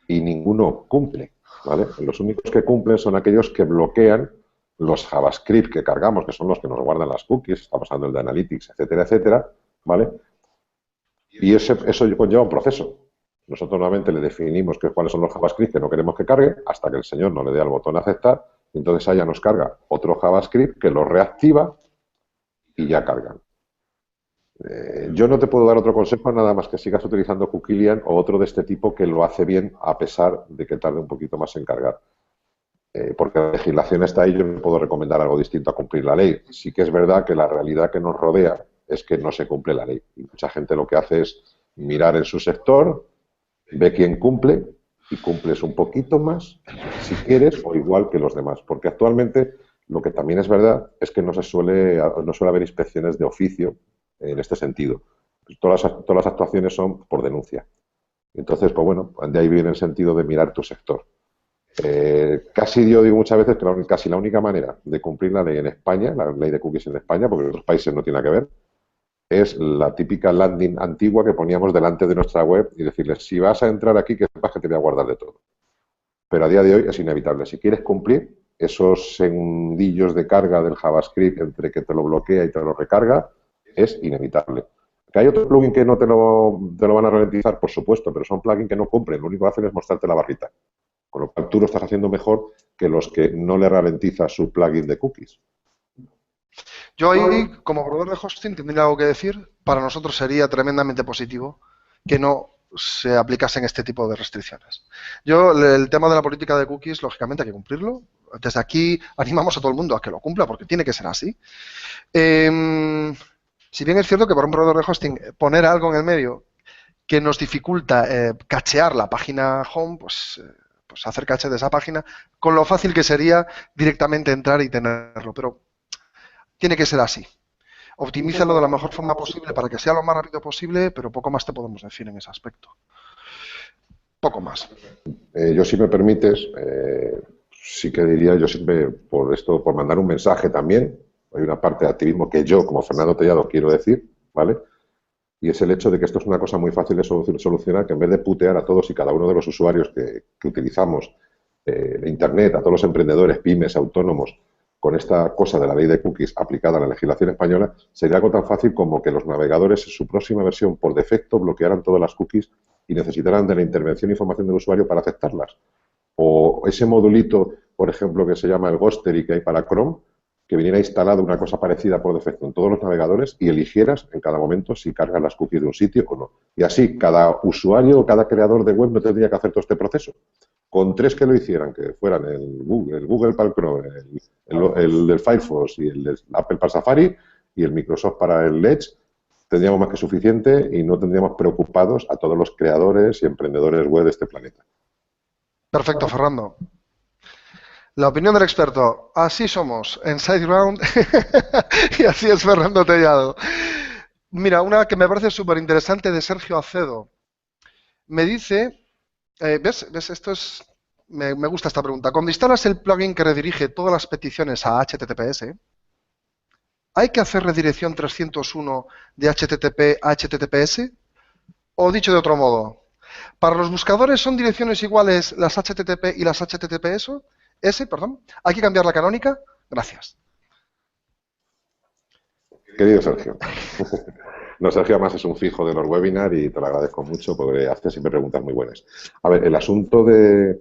y ninguno cumple, ¿vale? Los únicos que cumplen son aquellos que bloquean los JavaScript que cargamos, que son los que nos guardan las cookies, estamos hablando del de Analytics, etcétera, ¿vale? Y eso conlleva un proceso. Nosotros normalmente le definimos cuáles son los JavaScript que no queremos que cargue hasta que el señor no le dé al botón aceptar y entonces allá nos carga otro JavaScript que lo reactiva y ya cargan. Yo no te puedo dar otro consejo nada más que sigas utilizando Cookilian o otro de este tipo que lo hace bien a pesar de que tarde un poquito más en cargar. Porque la legislación está ahí, yo no puedo recomendar algo distinto a cumplir la ley. Sí que es verdad que la realidad que nos rodea es que no se cumple la ley. Y mucha gente lo que hace es mirar en su sector, ve quién cumple y cumples un poquito más, si quieres, o igual que los demás. Porque actualmente lo que también es verdad es que no suele haber inspecciones de oficio en este sentido. Todas las actuaciones son por denuncia. Entonces, pues bueno, de ahí viene el sentido de mirar tu sector. Casi yo digo muchas veces que casi la única manera de cumplir la ley en España, la ley de cookies en España, porque en otros países no tiene nada que ver, es la típica landing antigua que poníamos delante de nuestra web y decirles, si vas a entrar aquí, que sepas que te voy a guardar de todo. Pero a día de hoy es inevitable. Si quieres cumplir esos segundillos de carga del JavaScript entre que te lo bloquea y te lo recarga, es inevitable. ¿Que hay otro plugin que no te lo van a ralentizar? Por supuesto, pero son plugins que no cumplen. Lo único que hacen es mostrarte la barrita. Con lo cual tú lo estás haciendo mejor que los que no le ralentiza su plugin de cookies. Yo ahí, como proveedor de hosting, tendría algo que decir. Para nosotros sería tremendamente positivo que no se aplicasen este tipo de restricciones. El tema de la política de cookies, lógicamente hay que cumplirlo. Desde aquí animamos a todo el mundo a que lo cumpla, porque tiene que ser así. Si bien es cierto que para un proveedor de hosting poner algo en el medio que nos dificulta cachear la página home, pues hacer caché de esa página, con lo fácil que sería directamente entrar y tenerlo. Pero tiene que ser así. Optimízalo de la mejor forma posible para que sea lo más rápido posible, pero poco más te podemos decir en ese aspecto. Poco más. Yo, si me permites, sí que diría, yo siempre, por mandar un mensaje también hay una parte de activismo que yo, como Fernando Tellado, quiero decir, ¿vale? Y es el hecho de que esto es una cosa muy fácil de solucionar, que en vez de putear a todos y cada uno de los usuarios que utilizamos Internet, a todos los emprendedores, pymes, autónomos, con esta cosa de la ley de cookies aplicada a la legislación española, sería algo tan fácil como que los navegadores en su próxima versión por defecto bloquearan todas las cookies y necesitaran de la intervención e información del usuario para aceptarlas. O ese modulito, por ejemplo, que se llama el Ghostery que hay para Chrome, que viniera instalado una cosa parecida por defecto en todos los navegadores y eligieras en cada momento si cargas las cookies de un sitio o no. Y así, cada usuario o cada creador de web no tendría que hacer todo este proceso. Con 3 que lo hicieran, que fueran el Google para el Chrome, el del Firefox y el del Apple para Safari y el Microsoft para el Edge, tendríamos más que suficiente y no tendríamos preocupados a todos los creadores y emprendedores web de este planeta. Perfecto, Fernando. La opinión del experto. Así somos en SiteGround y así es Fernando Tellado. Mira, una que me parece súper interesante de Sergio Acedo. Me dice, ¿ves? Esto es, me gusta esta pregunta. Cuando instalas el plugin que redirige todas las peticiones a HTTPS, ¿hay que hacer redirección 301 de HTTP a HTTPS? O dicho de otro modo, ¿para los buscadores son direcciones iguales las HTTP y las HTTPS? ¿Hay que cambiar la canónica? Gracias. Querido Sergio. No, Sergio además es un fijo de los webinars y te lo agradezco mucho porque hace siempre preguntas muy buenas. A ver, el asunto de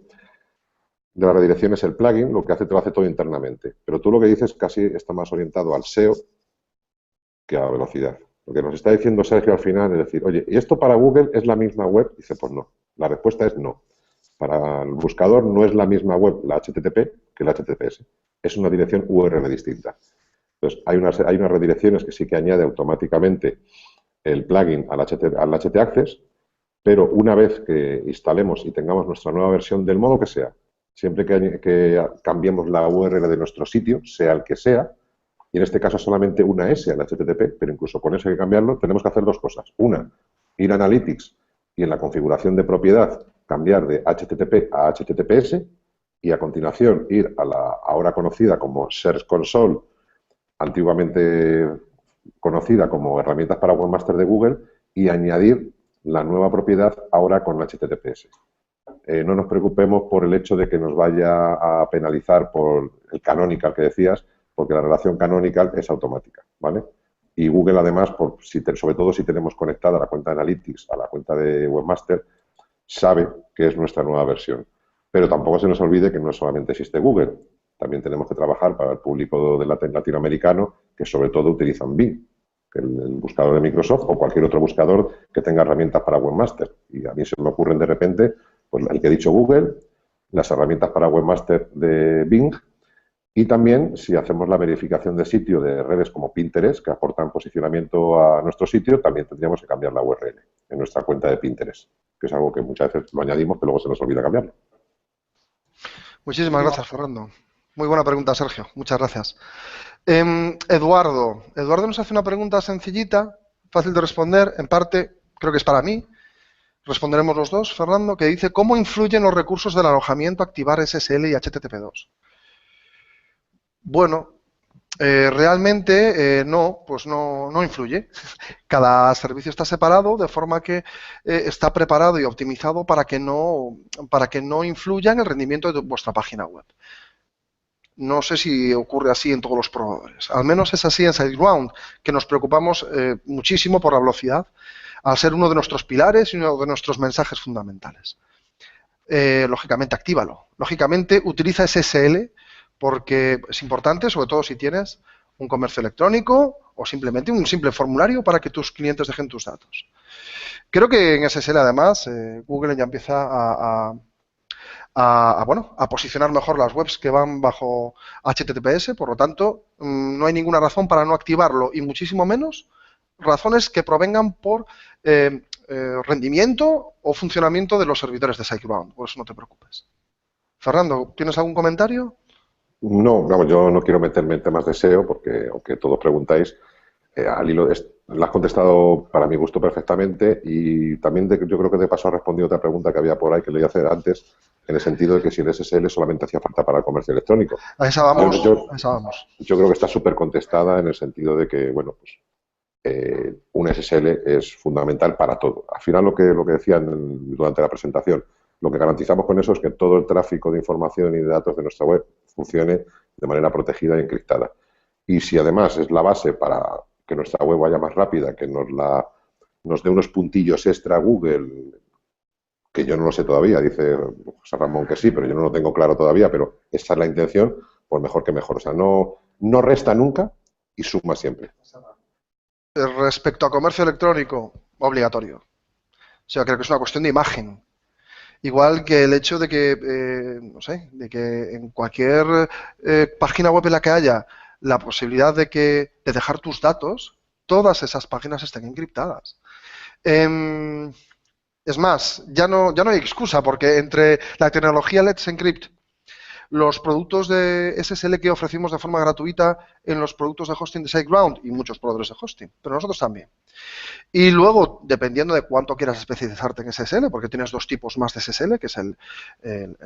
la redirección es el plugin, lo que hace te lo hace todo internamente. Pero tú lo que dices casi está más orientado al SEO que a la velocidad. Lo que nos está diciendo Sergio al final es decir, oye, ¿y esto para Google es la misma web? Dice, pues no. La respuesta es no. Para el buscador no es la misma web la HTTP que la HTTPS. Es una dirección URL distinta. Entonces, hay unas redirecciones que sí que añade automáticamente el plugin al htaccess, pero una vez que instalemos y tengamos nuestra nueva versión del modo que sea, siempre que cambiemos la URL de nuestro sitio, sea el que sea, y en este caso solamente una S al HTTP, pero incluso con eso hay que cambiarlo, tenemos que hacer 2 cosas. Una, ir a Analytics y en la configuración de propiedad cambiar de HTTP a HTTPS y a continuación ir a la ahora conocida como Search Console, antiguamente conocida como herramientas para webmaster de Google, y añadir la nueva propiedad ahora con HTTPS. No nos preocupemos por el hecho de que nos vaya a penalizar por el canonical que decías, porque la relación canonical es automática, ¿vale? Y Google, además, sobre todo si tenemos conectada la cuenta de Analytics a la cuenta de Webmaster, sabe que es nuestra nueva versión. Pero tampoco se nos olvide que no solamente existe Google. También tenemos que trabajar para el público latinoamericano que sobre todo utilizan Bing, que el buscador de Microsoft o cualquier otro buscador que tenga herramientas para Webmaster. Y a mí se me ocurren de repente, pues el que he dicho Google, las herramientas para Webmaster de Bing, y también si hacemos la verificación de sitio de redes como Pinterest, que aportan posicionamiento a nuestro sitio, también tendríamos que cambiar la URL en nuestra cuenta de Pinterest, que es algo que muchas veces lo añadimos, pero luego se nos olvida cambiarlo. Muchísimas gracias, Fernando. Muy buena pregunta, Sergio. Muchas gracias. Eduardo nos hace una pregunta sencillita, fácil de responder, en parte creo que es para mí. Responderemos los dos, Fernando, que dice, ¿cómo influyen los recursos del alojamiento activar SSL y HTTP2? Bueno, realmente pues no influye. Cada servicio está separado de forma que está preparado y optimizado para que no influya en el rendimiento de vuestra página web. No sé si ocurre así en todos los proveedores. Al menos es así en SiteGround, que nos preocupamos muchísimo por la velocidad, al ser uno de nuestros pilares y uno de nuestros mensajes fundamentales. Lógicamente, actívalo. Lógicamente, utiliza SSL porque es importante, sobre todo si tienes un comercio electrónico o simplemente un simple formulario para que tus clientes dejen tus datos. Creo que en SSL, además, Google ya empieza a posicionar mejor las webs que van bajo HTTPS, por lo tanto, no hay ninguna razón para no activarlo y muchísimo menos razones que provengan por rendimiento o funcionamiento de los servidores de SiteGround, por eso no te preocupes. Fernando, ¿tienes algún comentario? No, vamos, yo no quiero meterme en temas de SEO porque, aunque todos preguntáis, Al hilo, la has contestado para mi gusto perfectamente y también yo creo que de paso has respondido a otra pregunta que había por ahí que le iba a hacer antes, en el sentido de que si el SSL solamente hacía falta para el comercio electrónico. A esa Yo, vamos, yo, a esa vamos. yo creo que está súper contestada en el sentido de que, bueno, pues un SSL es fundamental para todo. Al final lo que decían durante la presentación, lo que garantizamos con eso es que todo el tráfico de información y de datos de nuestra web funcione de manera protegida e encriptada. Y si además es la base para que nuestra web vaya más rápida, que nos dé unos puntillos extra a Google, que yo no lo sé todavía, dice José Ramón que sí, pero yo no lo tengo claro todavía, pero esa es la intención, pues mejor que mejor. O sea, no resta nunca y suma siempre. Respecto a comercio electrónico, obligatorio. O sea, creo que es una cuestión de imagen. Igual que el hecho de que, no sé, de que en cualquier página web en la que haya la posibilidad de dejar tus datos, todas esas páginas estén encriptadas. Es más, ya no hay excusa, porque entre la tecnología Let's Encrypt, los productos de SSL que ofrecimos de forma gratuita en los productos de hosting de SiteGround y muchos proveedores de hosting, pero nosotros también. Y luego, dependiendo de cuánto quieras especializarte en SSL, porque tienes dos tipos más de SSL, que es el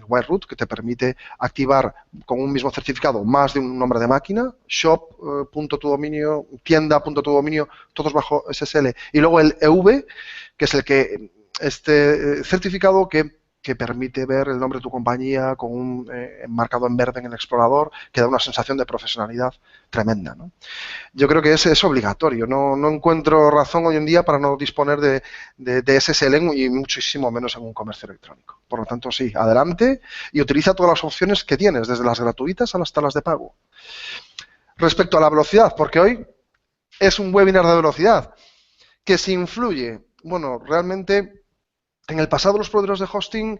Wireroot, que te permite activar con un mismo certificado más de un nombre de máquina, shop.tudominio, tienda.tudominio, todos bajo SSL. Y luego el EV, que es este certificado que permite ver el nombre de tu compañía con un marcado en verde en el explorador, que da una sensación de profesionalidad tremenda, ¿no? Yo creo que es obligatorio. No encuentro razón hoy en día para no disponer de SSL y muchísimo menos en un comercio electrónico. Por lo tanto, sí, adelante y utiliza todas las opciones que tienes, desde las gratuitas hasta las de pago. Respecto a la velocidad, porque hoy es un webinar de velocidad, que si influye, bueno, realmente en el pasado los proveedores de hosting,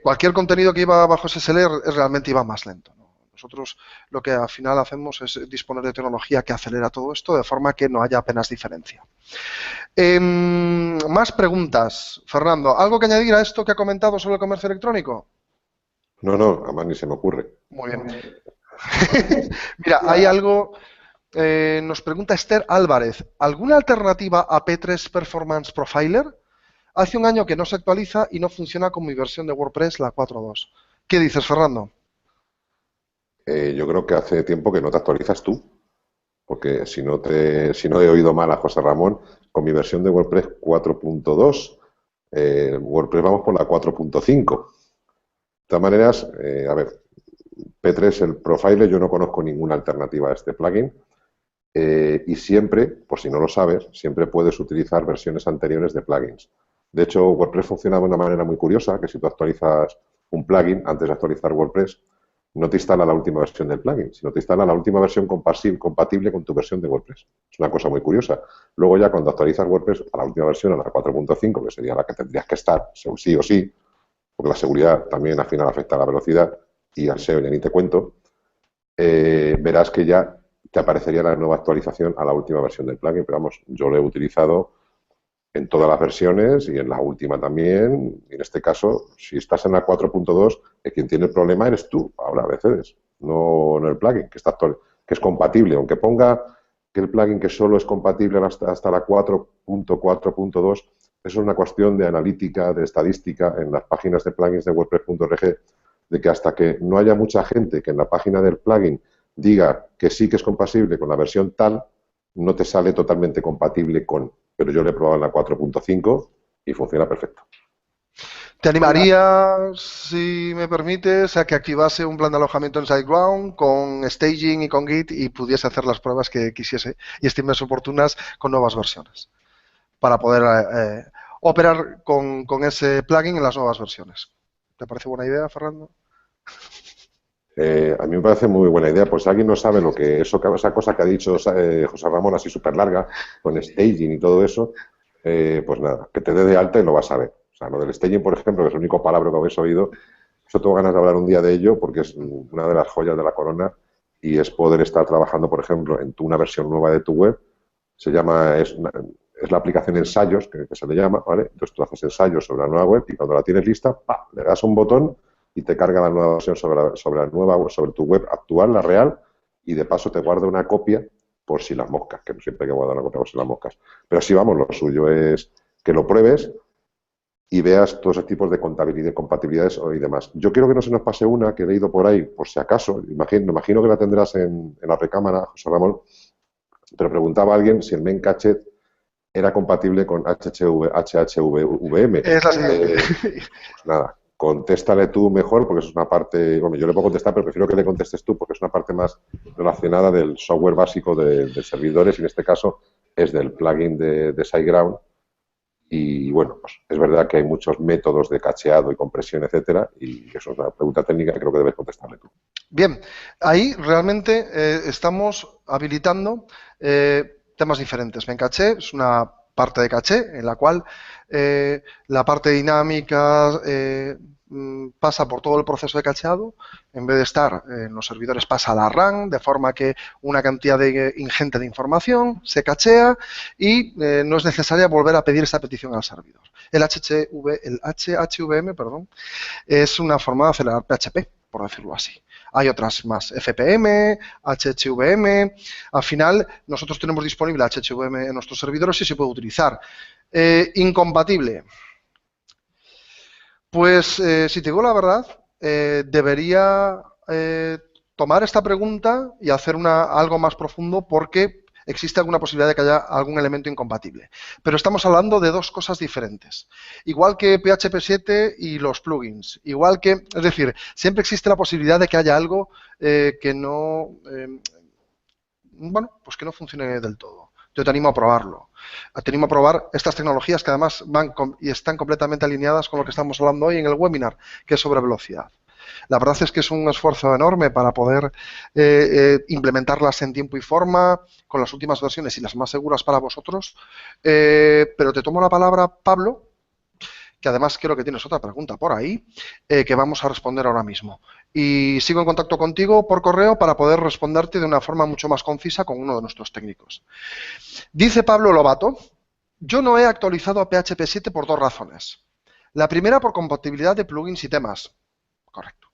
cualquier contenido que iba bajo SSL realmente iba más lento, ¿no? Nosotros lo que al final hacemos es disponer de tecnología que acelera todo esto de forma que no haya apenas diferencia. Más preguntas, Fernando. ¿Algo que añadir a esto que ha comentado sobre el comercio electrónico? No, además ni se me ocurre. Muy bien. Mira, hay algo, nos pregunta Esther Álvarez, ¿alguna alternativa a P3 Performance Profiler? Hace un año que no se actualiza y no funciona con mi versión de WordPress, la 4.2. ¿Qué dices, Fernando? Yo creo que hace tiempo que no te actualizas tú, porque si no he oído mal a José Ramón, con mi versión de WordPress 4.2, WordPress vamos por la 4.5. De todas maneras, a ver, P3, el Profiler, yo no conozco ninguna alternativa a este plugin. Y siempre, por si no lo sabes, siempre puedes utilizar versiones anteriores de plugins. De hecho, WordPress funciona de una manera muy curiosa, que si tú actualizas un plugin antes de actualizar WordPress, no te instala la última versión del plugin, sino te instala la última versión compatible con tu versión de WordPress. Es una cosa muy curiosa. Luego ya cuando actualizas WordPress a la última versión, a la 4.5, que sería la que tendrías que estar, sí o sí, porque la seguridad también al final afecta a la velocidad y al SEO ya ni te cuento, verás que ya te aparecería la nueva actualización a la última versión del plugin. Pero vamos, yo lo he utilizado en todas las versiones y en la última también. Y en este caso, si estás en la 4.2, quien tiene el problema eres tú, ahora a veces, no el plugin, que es compatible. Aunque ponga que el plugin que solo es compatible hasta la 4.4.2, eso es una cuestión de analítica, de estadística en las páginas de plugins de WordPress.org, de que hasta que no haya mucha gente que en la página del plugin diga que sí que es compatible con la versión tal, no te sale totalmente compatible con. Pero yo lo he probado en la 4.5 y funciona perfecto. ¿Te animaría, si me permites, a que activase un plan de alojamiento en SiteGround con staging y con Git y pudiese hacer las pruebas que quisiese y estimes oportunas con nuevas versiones para poder operar con ese plugin en las nuevas versiones? ¿Te parece buena idea, Fernando? A mí me parece muy buena idea. Pues si alguien no sabe lo que esa cosa que ha dicho José Ramón así súper larga, con staging y todo eso, pues nada, que te dé de alta y lo vas a ver. O sea, lo del staging, por ejemplo, que es el único palabra que habéis oído, yo tengo ganas de hablar un día de ello porque es una de las joyas de la corona y es poder estar trabajando, por ejemplo, en una versión nueva de tu web. Es la aplicación Ensayos, que se le llama, ¿vale? Entonces tú haces ensayos sobre la nueva web y cuando la tienes lista, ¡pah!, le das un botón y te carga la nueva versión sobre tu web actual, la real, y de paso te guarda una copia por si las moscas, que no siempre hay que guardar la copia por si las moscas. Pero sí, vamos, lo suyo es que lo pruebes y veas todos esos tipos de contabilidad, compatibilidades y demás. Yo quiero que no se nos pase una que he leído por ahí, por si acaso, imagino que la tendrás en la recámara, José Ramón, pero preguntaba a alguien si el Memcached era compatible con HHVM. Es la siguiente. Pues nada, contéstale tú mejor, porque es una parte, bueno, yo le puedo contestar, pero prefiero que le contestes tú, porque es una parte más relacionada del software básico de servidores, y en este caso es del plugin de SiteGround. Y bueno, pues es verdad que hay muchos métodos de cacheado y compresión, etcétera, y eso es una pregunta técnica que creo que debes contestarle tú. Bien, ahí realmente estamos habilitando temas diferentes. Memcache es una parte de caché en la cual la parte dinámica pasa por todo el proceso de cacheado. En vez de estar en los servidores, pasa a la RAM, de forma que una cantidad ingente de información se cachea y no es necesaria volver a pedir esa petición al servidor. El HHVM, perdón, es una forma de acelerar PHP, por decirlo así. Hay otras más, FPM, HHVM. Al final, nosotros tenemos disponible HHVM en nuestros servidores y se puede utilizar. Incompatible. Pues, si te digo la verdad, debería tomar esta pregunta y hacer algo más profundo, porque existe alguna posibilidad de que haya algún elemento incompatible. Pero estamos hablando de dos cosas diferentes. Igual que PHP 7 y los plugins. Igual que, es decir, siempre existe la posibilidad de que haya algo que no, bueno, pues que no funcione del todo. Yo te animo a probarlo. Te animo a probar estas tecnologías que además van y están completamente alineadas con lo que estamos hablando hoy en el webinar, que es sobre velocidad. La verdad es que es un esfuerzo enorme para poder implementarlas en tiempo y forma, con las últimas versiones y las más seguras para vosotros. Pero te tomo la palabra, Pablo, que además creo que tienes otra pregunta por ahí, que vamos a responder ahora mismo. Y sigo en contacto contigo por correo para poder responderte de una forma mucho más concisa con uno de nuestros técnicos. Dice Pablo Lobato: yo no he actualizado a PHP 7 por dos razones. La primera, por compatibilidad de plugins y temas. Correcto.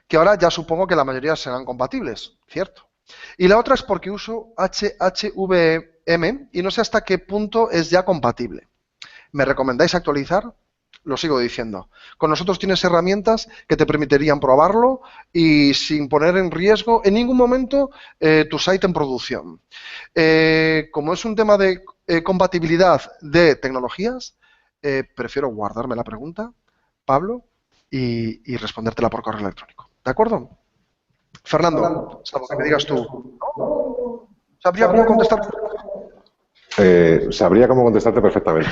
Que ahora ya supongo que la mayoría serán compatibles, ¿cierto? Y la otra es porque uso HHVM y no sé hasta qué punto es ya compatible. ¿Me recomendáis actualizar? Lo sigo diciendo. Con nosotros tienes herramientas que te permitirían probarlo y sin poner en riesgo en ningún momento tu site en producción. Como es un tema de compatibilidad de tecnologías, prefiero guardarme la pregunta, Pablo, y respondértela por correo electrónico. ¿De acuerdo? Fernando, salvo que me digas tú. ¿Sabría cómo contestar? Sabría cómo contestarte perfectamente,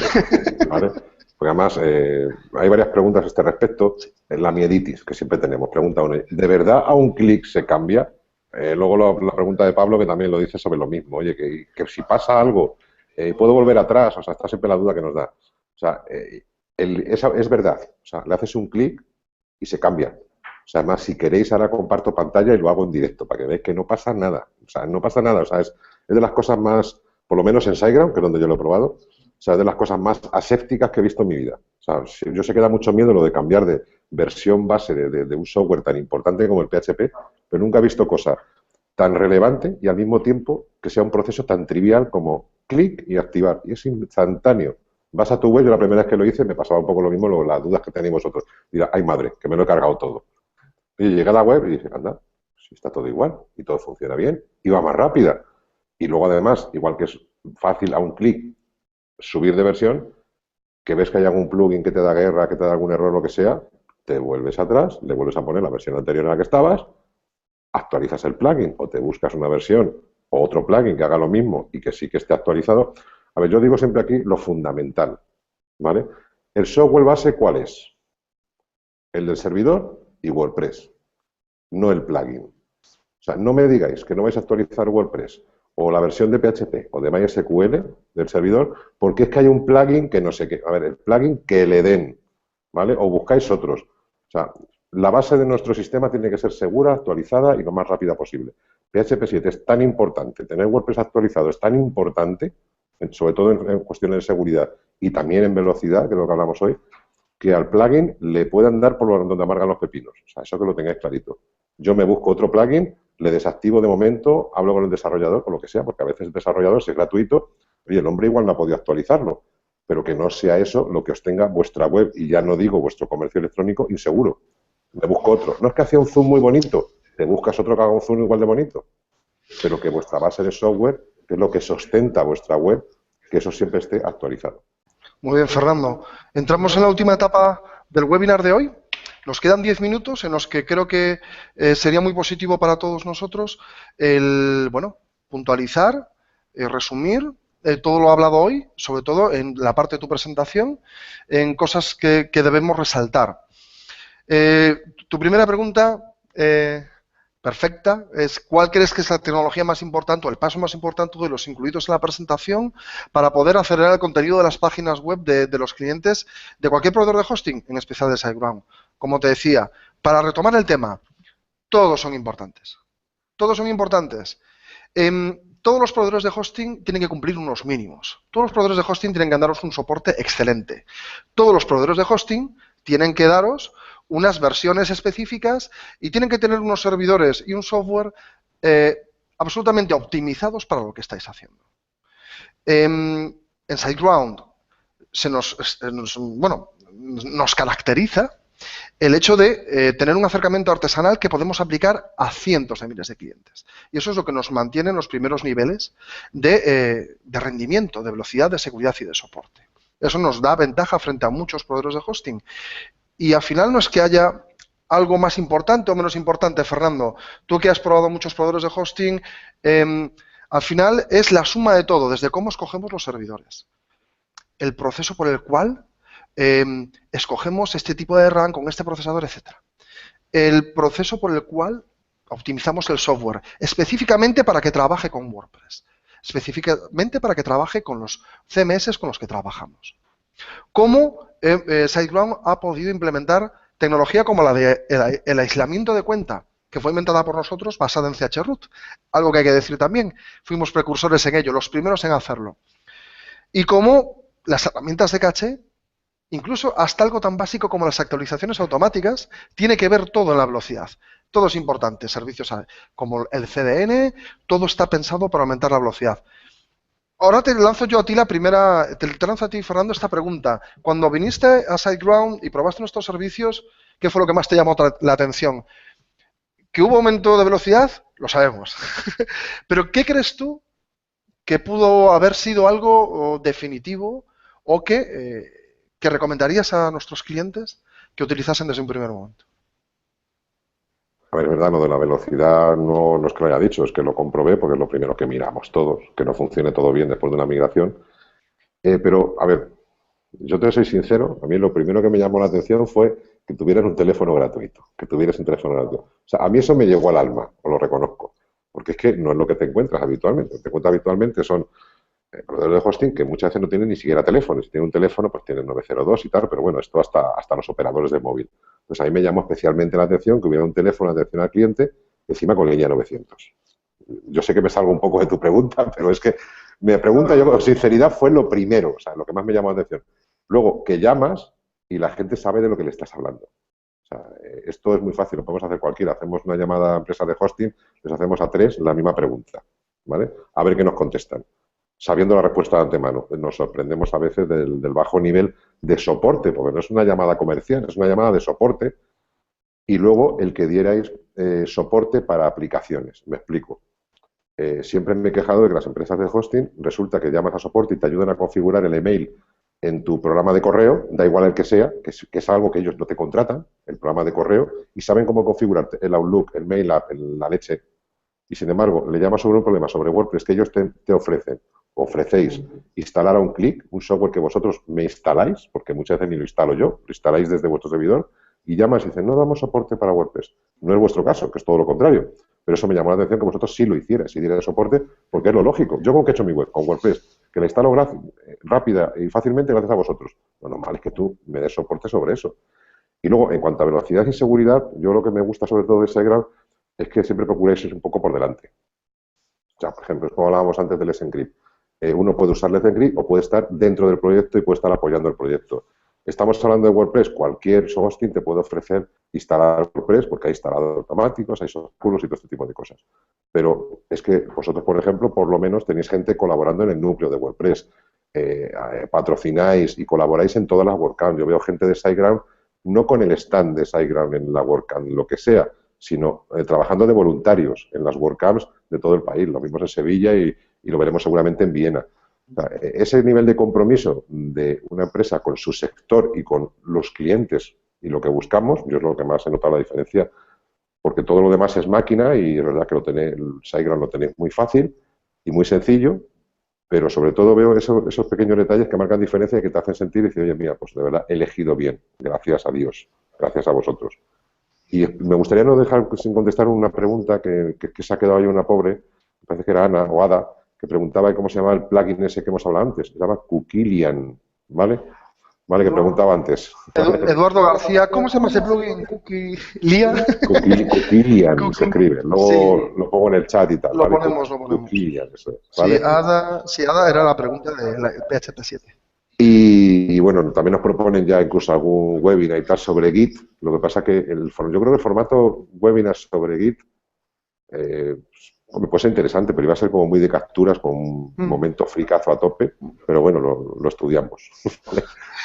¿vale? Porque además hay varias preguntas a este respecto. La mieditis que siempre tenemos. Pregunta uno: ¿de verdad a un clic se cambia? Luego la pregunta de Pablo, que también lo dice sobre lo mismo. Oye, que si pasa algo, ¿puedo volver atrás? O sea, está siempre la duda que nos da. O sea, es verdad. O sea, le haces un clic y se cambia. O sea, además, si queréis, ahora comparto pantalla y lo hago en directo para que veáis que no pasa nada. O sea, no pasa nada. O sea, es de las cosas más, por lo menos en SiteGround, que es donde yo lo he probado, o sea, es de las cosas más asépticas que he visto en mi vida. O sea, yo sé que da mucho miedo lo de cambiar de versión base de un software tan importante como el PHP, pero nunca he visto cosa tan relevante y al mismo tiempo que sea un proceso tan trivial como clic y activar. Y es instantáneo. Vas a tu web, yo la primera vez que lo hice me pasaba un poco lo mismo, las dudas que tenéis vosotros. Dirá, ay madre, que me lo he cargado todo. Y llegué a la web y dije, anda, si está todo igual y todo funciona bien y va más rápida. Y luego además, igual que es fácil a un clic subir de versión, que ves que hay algún plugin que te da guerra, que te da algún error, lo que sea, te vuelves atrás, le vuelves a poner la versión anterior en la que estabas, actualizas el plugin o te buscas una versión o otro plugin que haga lo mismo y que sí que esté actualizado. A ver, yo digo siempre aquí lo fundamental, ¿vale? ¿El software base cuál es? El del servidor y WordPress, no el plugin. O sea, no me digáis que no vais a actualizar WordPress o la versión de PHP o de MySQL del servidor porque es que hay un plugin que no sé qué. A ver, el plugin que le den, ¿vale? O buscáis otros. O sea, la base de nuestro sistema tiene que ser segura, actualizada y lo más rápida posible. PHP 7 es tan importante, tener WordPress actualizado es tan importante, sobre todo en cuestiones de seguridad y también en velocidad, que es lo que hablamos hoy, que al plugin le puedan dar por donde amargan los pepinos. O sea, eso que lo tengáis clarito. Yo me busco otro plugin le desactivo de momento, hablo con el desarrollador, con lo que sea, porque a veces el desarrollador, si es gratuito, oye, el hombre igual no ha podido actualizarlo, pero que no sea eso lo que os tenga vuestra web, y ya no digo vuestro comercio electrónico, inseguro. Me busco otro. No es que hacía un zoom muy bonito, te buscas otro que haga un zoom igual de bonito, pero que vuestra base de software, que es lo que sustenta vuestra web, que eso siempre esté actualizado. Muy bien, Fernando. Entramos en la última etapa del webinar de hoy. Nos quedan 10 minutos en los que creo que sería muy positivo para todos nosotros el, bueno, puntualizar, resumir todo lo hablado hoy, sobre todo en la parte de tu presentación, en cosas que debemos resaltar. Tu primera pregunta, perfecta, es ¿cuál crees que es la tecnología más importante o el paso más importante de los incluidos en la presentación para poder acelerar el contenido de las páginas web de los clientes de cualquier proveedor de hosting, en especial de SiteGround? Como te decía, para retomar el tema, todos son importantes. Todos son importantes. Todos los proveedores de hosting tienen que cumplir unos mínimos. Todos los proveedores de hosting tienen que daros un soporte excelente. Todos los proveedores de hosting tienen que daros unas versiones específicas y tienen que tener unos servidores y un software absolutamente optimizados para lo que estáis haciendo. En SiteGround nos caracteriza el hecho de tener un acercamiento artesanal que podemos aplicar a cientos de miles de clientes. Y eso es lo que nos mantiene en los primeros niveles de rendimiento, de velocidad, de seguridad y de soporte. Eso nos da ventaja frente a muchos proveedores de hosting. Y al final no es que haya algo más importante o menos importante, Fernando. Tú que has probado muchos proveedores de hosting, al final es la suma de todo, desde cómo escogemos los servidores, el proceso por el cual escogemos este tipo de RAM con este procesador, etcétera. El proceso por el cual optimizamos el software, específicamente para que trabaje con WordPress, específicamente para que trabaje con los CMS con los que trabajamos. ¿Cómo SiteGround ha podido implementar tecnología como la de el aislamiento de cuenta, que fue inventada por nosotros, basada en chroot? Algo que hay que decir también, fuimos precursores en ello, los primeros en hacerlo. Y cómo las herramientas de caché, incluso hasta algo tan básico como las actualizaciones automáticas, tiene que ver todo en la velocidad. Todo es importante, servicios como el CDN, todo está pensado para aumentar la velocidad. Ahora te lanzo yo a ti te lanzo a ti, Fernando, esta pregunta. Cuando viniste a SiteGround y probaste nuestros servicios, ¿qué fue lo que más te llamó la atención? ¿Que hubo aumento de velocidad? Lo sabemos. Pero ¿qué crees tú que pudo haber sido algo definitivo o que recomendarías a nuestros clientes que utilizasen desde un primer momento? A ver, es verdad, lo de la velocidad no es que lo haya dicho, es que lo comprobé porque es lo primero que miramos todos, que no funcione todo bien después de una migración. Pero, a ver, yo te soy sincero, a mí lo primero que me llamó la atención fue que tuvieras un teléfono gratuito, O sea, a mí eso me llegó al alma, os lo reconozco, porque es que no es lo que te encuentras habitualmente. Lo que te encuentras habitualmente son proveedores de hosting que muchas veces no tienen ni siquiera teléfono. Si tienen un teléfono, pues tienen 902 y tal, pero bueno, esto hasta los operadores de móvil. Pues a mí me llamó especialmente la atención que hubiera un teléfono de atención al cliente encima con línea 900. Yo sé que me salgo un poco de tu pregunta, pero es que me pregunta, yo con sinceridad fue lo primero, o sea, lo que más me llamó la atención. Luego, que llamas y la gente sabe de lo que le estás hablando. O sea, esto es muy fácil, lo podemos hacer cualquiera. Hacemos una llamada a empresas de hosting, les hacemos a 3 la misma pregunta, ¿vale? A ver qué nos contestan, sabiendo la respuesta de antemano. Nos sorprendemos a veces del bajo nivel de soporte, porque no es una llamada comercial, es una llamada de soporte. Y luego el que dierais soporte para aplicaciones. Me explico. Siempre me he quejado de que las empresas de hosting resulta que llamas a soporte y te ayudan a configurar el email en tu programa de correo, da igual el que sea, que es algo que ellos no te contratan, el programa de correo, y saben cómo configurar el Outlook, el Mail App, la leche. Y sin embargo, le llamas sobre un problema, sobre WordPress, que ellos te ofrecéis instalar a un clic, un software que vosotros me instaláis, porque muchas veces ni lo instalo yo, lo instaláis desde vuestro servidor, y llamas y dicen, no damos soporte para WordPress. No es vuestro caso, que es todo lo contrario. Pero eso me llamó la atención que vosotros sí lo hicierais, y dierais soporte, porque es lo lógico. Yo con que he hecho mi web, con WordPress, que la instalo rápida y fácilmente gracias a vosotros. Lo normal es que tú me des soporte sobre eso. Y luego, en cuanto a velocidad y seguridad, yo lo que me gusta sobre todo de SiteGround es que siempre procuréis ir un poco por delante. O sea, por ejemplo, como hablábamos antes del Let's Encrypt. Uno puede usar Let's Encrypt o puede estar dentro del proyecto y puede estar apoyando el proyecto. Estamos hablando de WordPress, cualquier hosting te puede ofrecer instalar WordPress, porque hay instaladores automáticos, hay software y todo este tipo de cosas. Pero es que vosotros, por ejemplo, por lo menos tenéis gente colaborando en el núcleo de WordPress, patrocináis y colaboráis en todas las WordCamp. Yo veo gente de SiteGround, no con el stand de SiteGround en la WordCamp, lo que sea, sino trabajando de voluntarios en las WordCamps de todo el país. Lo vimos en Sevilla y lo veremos seguramente en Viena. O sea, ese nivel de compromiso de una empresa con su sector y con los clientes y lo que buscamos, yo es lo que más he notado la diferencia, porque todo lo demás es máquina y es verdad que el SiteGround lo tenéis muy fácil y muy sencillo, pero sobre todo veo esos pequeños detalles que marcan diferencia y que te hacen sentir y decir, oye, mira, pues de verdad he elegido bien, gracias a Dios, gracias a vosotros. Y me gustaría no dejar sin contestar una pregunta que se ha quedado ahí una pobre, me parece que era Ana o Ada, que preguntaba cómo se llama el plugin ese que hemos hablado antes. Se llama Cookilian, ¿vale? Vale, que preguntaba antes. Eduardo García, ¿cómo se llama ese plugin? ¿Cookilian? Cookilian se escribe. Luego Sí, lo pongo en el chat y tal. lo ¿vale? ponemos. Cookilian, eso es, ¿vale? Sí, Ada era la pregunta del PHP 7. Y bueno, también nos proponen ya incluso algún webinar y tal sobre Git. Lo que pasa que yo creo que el formato webinar sobre Git puede ser interesante, pero iba a ser como muy de capturas, con un momento fricazo a tope, pero bueno, lo estudiamos. ¿Vale?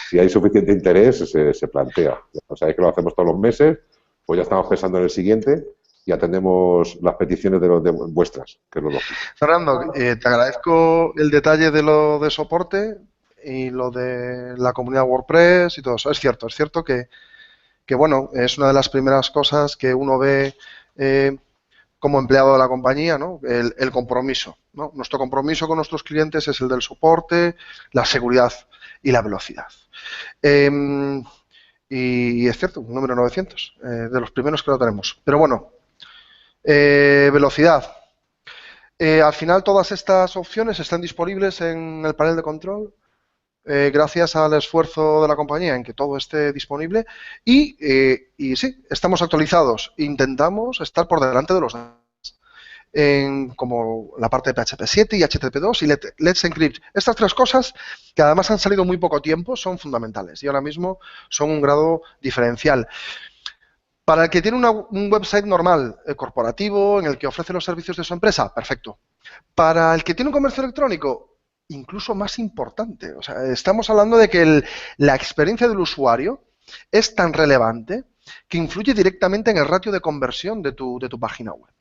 Si hay suficiente interés, se plantea. O sea, es que lo hacemos todos los meses, pues ya estamos pensando en el siguiente y atendemos las peticiones de vuestras, que es lo lógico. Fernando, te agradezco el detalle de lo de soporte y lo de la comunidad WordPress y todo eso. Es cierto que bueno, es una de las primeras cosas que uno ve como empleado de la compañía, ¿no? El compromiso, ¿no? Nuestro compromiso con nuestros clientes es el del soporte, la seguridad y la velocidad. Y es cierto, un número 900, de los primeros que lo tenemos. Pero bueno, velocidad. Al final todas estas opciones están disponibles en el panel de control, gracias al esfuerzo de la compañía en que todo esté disponible y sí, estamos actualizados. Intentamos estar por delante de los demás. Como la parte de PHP 7 y HTTP2 y Let's Encrypt. Estas tres cosas, que además han salido muy poco tiempo, son fundamentales y ahora mismo son un grado diferencial. Para el que tiene un website normal, corporativo, en el que ofrece los servicios de su empresa, perfecto. Para el que tiene un comercio electrónico, incluso más importante. O sea, estamos hablando de que la experiencia del usuario es tan relevante que influye directamente en el ratio de conversión de tu página web.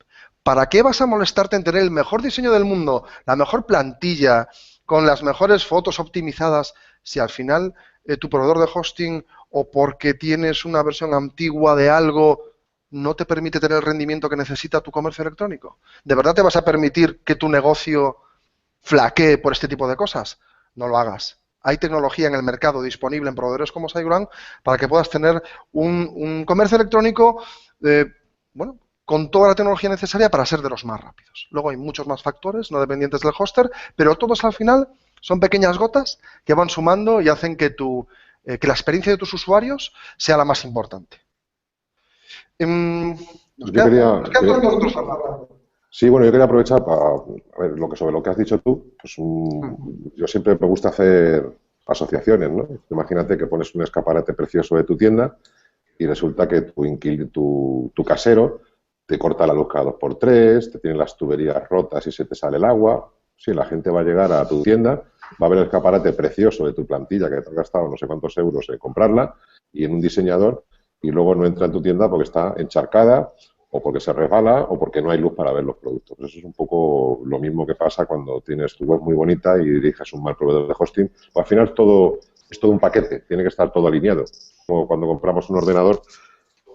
¿Para qué vas a molestarte en tener el mejor diseño del mundo, la mejor plantilla, con las mejores fotos optimizadas, si al final tu proveedor de hosting o porque tienes una versión antigua de algo no te permite tener el rendimiento que necesita tu comercio electrónico? ¿De verdad te vas a permitir que tu negocio flaquee por este tipo de cosas? No lo hagas. Hay tecnología en el mercado disponible en proveedores como SiteGround para que puedas tener un comercio electrónico, bueno, con toda la tecnología necesaria para ser de los más rápidos. Luego hay muchos más factores no dependientes del hoster, pero todos al final son pequeñas gotas que van sumando y hacen que la experiencia de tus usuarios sea la más importante. Sí, bueno, yo quería aprovechar para ver sobre lo que has dicho tú. Pues yo siempre me gusta hacer asociaciones, ¿no? Imagínate que pones un escaparate precioso de tu tienda y resulta que tu casero te corta la luz cada 2x3, te tienen las tuberías rotas y se te sale el agua. Sí, la gente va a llegar a tu tienda, va a ver el escaparate precioso de tu plantilla que te has gastado no sé cuántos euros en comprarla y en un diseñador, y luego no entra en tu tienda porque está encharcada o porque se resbala o porque no hay luz para ver los productos. Eso es un poco lo mismo que pasa cuando tienes tu web muy bonita y diriges un mal proveedor de hosting. Al final es todo un paquete, tiene que estar todo alineado. Como cuando compramos un ordenador,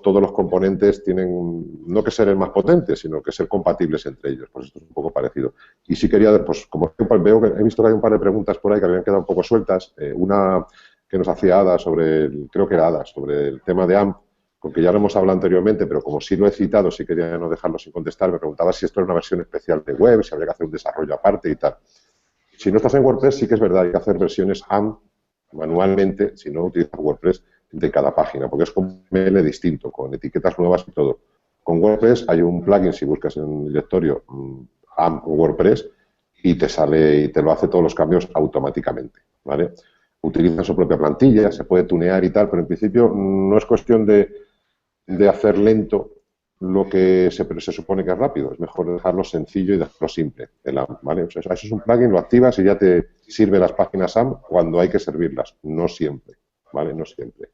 todos los componentes tienen no que ser el más potente, sino que ser compatibles entre ellos. Pues esto es un poco parecido. Y sí quería, pues como veo que he visto que hay un par de preguntas por ahí que habían quedado un poco sueltas. Una que nos hacía Ada creo que era Ada, sobre el tema de AMP, porque ya lo hemos hablado anteriormente, pero como sí lo he citado, sí quería no dejarlo sin contestar, me preguntaba si esto era una versión especial de web, si habría que hacer un desarrollo aparte y tal. Si no estás en WordPress, sí que es verdad, hay que hacer versiones AMP manualmente, si no utilizas WordPress, de cada página, porque es como un ML distinto, con etiquetas nuevas y todo. Con WordPress hay un plugin, si buscas en el directorio AMP WordPress, y te sale y te lo hace todos los cambios automáticamente, ¿vale? Utiliza su propia plantilla, se puede tunear y tal, pero en principio no es cuestión de de hacer lento lo que se supone que es rápido. Es mejor dejarlo sencillo y dejarlo simple. ¿Vale? O sea, eso es un plugin, lo activas y ya te sirve las páginas AMP cuando hay que servirlas, no siempre. ¿Vale? No siempre.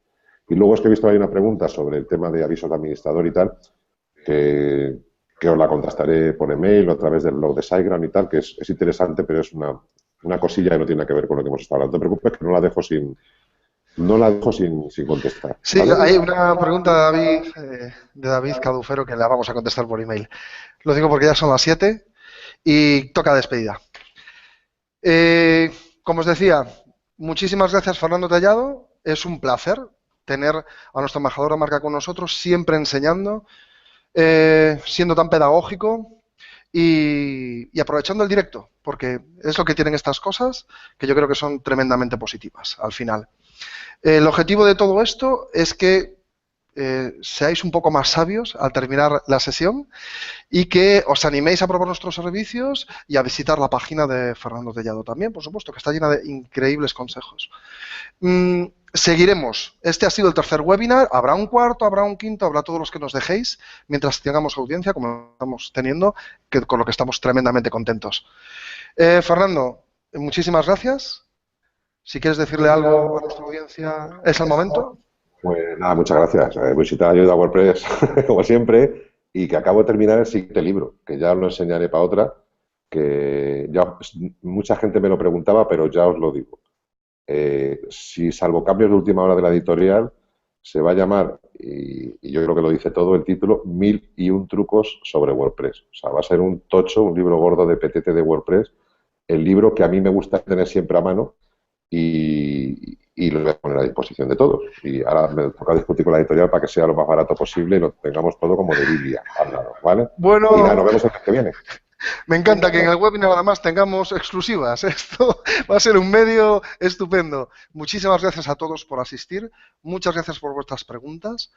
Y luego es que he visto ahí una pregunta sobre el tema de avisos de administrador y tal, que os la contestaré por email o a través del blog de SiteGround y tal, que es interesante, pero es una cosilla que no tiene que ver con lo que hemos estado hablando. No te preocupes que no la dejo sin contestar. Sí, ¿vale? hay una pregunta de David Cadufero que la vamos a contestar por email. Lo digo porque ya son las 7 y toca despedida. Como os decía, muchísimas gracias, Fernando Tellado. Es un placer tener a nuestro embajador de marca con nosotros, siempre enseñando, siendo tan pedagógico y aprovechando el directo, porque es lo que tienen estas cosas, que yo creo que son tremendamente positivas al final. El objetivo de todo esto es que seáis un poco más sabios al terminar la sesión y que os animéis a probar nuestros servicios y a visitar la página de Fernando Tellado también, por supuesto, que está llena de increíbles consejos. Seguiremos. Este ha sido el tercer webinar. Habrá un cuarto, habrá un quinto, habrá todos los que nos dejéis mientras tengamos audiencia, como estamos teniendo, con lo que estamos tremendamente contentos. Fernando, muchísimas gracias. Si quieres decirle algo a nuestra audiencia, ¿es el momento? Pues nada, muchas gracias. Visita ayuda a WordPress, como siempre, y que acabo de terminar el siguiente libro, que ya os lo enseñaré para otra, que ya mucha gente me lo preguntaba, pero ya os lo digo. Si salvo cambios de última hora de la editorial, se va a llamar, y yo creo que lo dice todo el título, 1001 trucos sobre WordPress. O sea, va a ser un tocho, un libro gordo de PTT de WordPress, el libro que a mí me gusta tener siempre a mano y lo voy a poner a disposición de todos. Y ahora me toca discutir con la editorial para que sea lo más barato posible y lo tengamos todo como de Biblia al lado, ¿vale? Bueno, y nada, nos vemos el mes que viene. Me encanta que en el webinar además tengamos exclusivas. Esto va a ser un medio estupendo. Muchísimas gracias a todos por asistir. Muchas gracias por vuestras preguntas.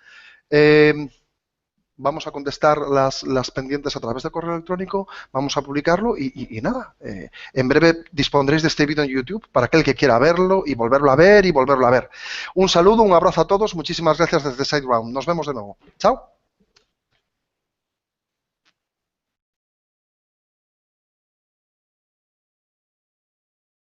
Vamos a contestar las pendientes a través de correo electrónico. Vamos a publicarlo y nada. En breve dispondréis de este vídeo en YouTube para aquel que quiera verlo y volverlo a ver y volverlo a ver. Un saludo, un abrazo a todos. Muchísimas gracias desde SiteGround. Nos vemos de nuevo. Chao.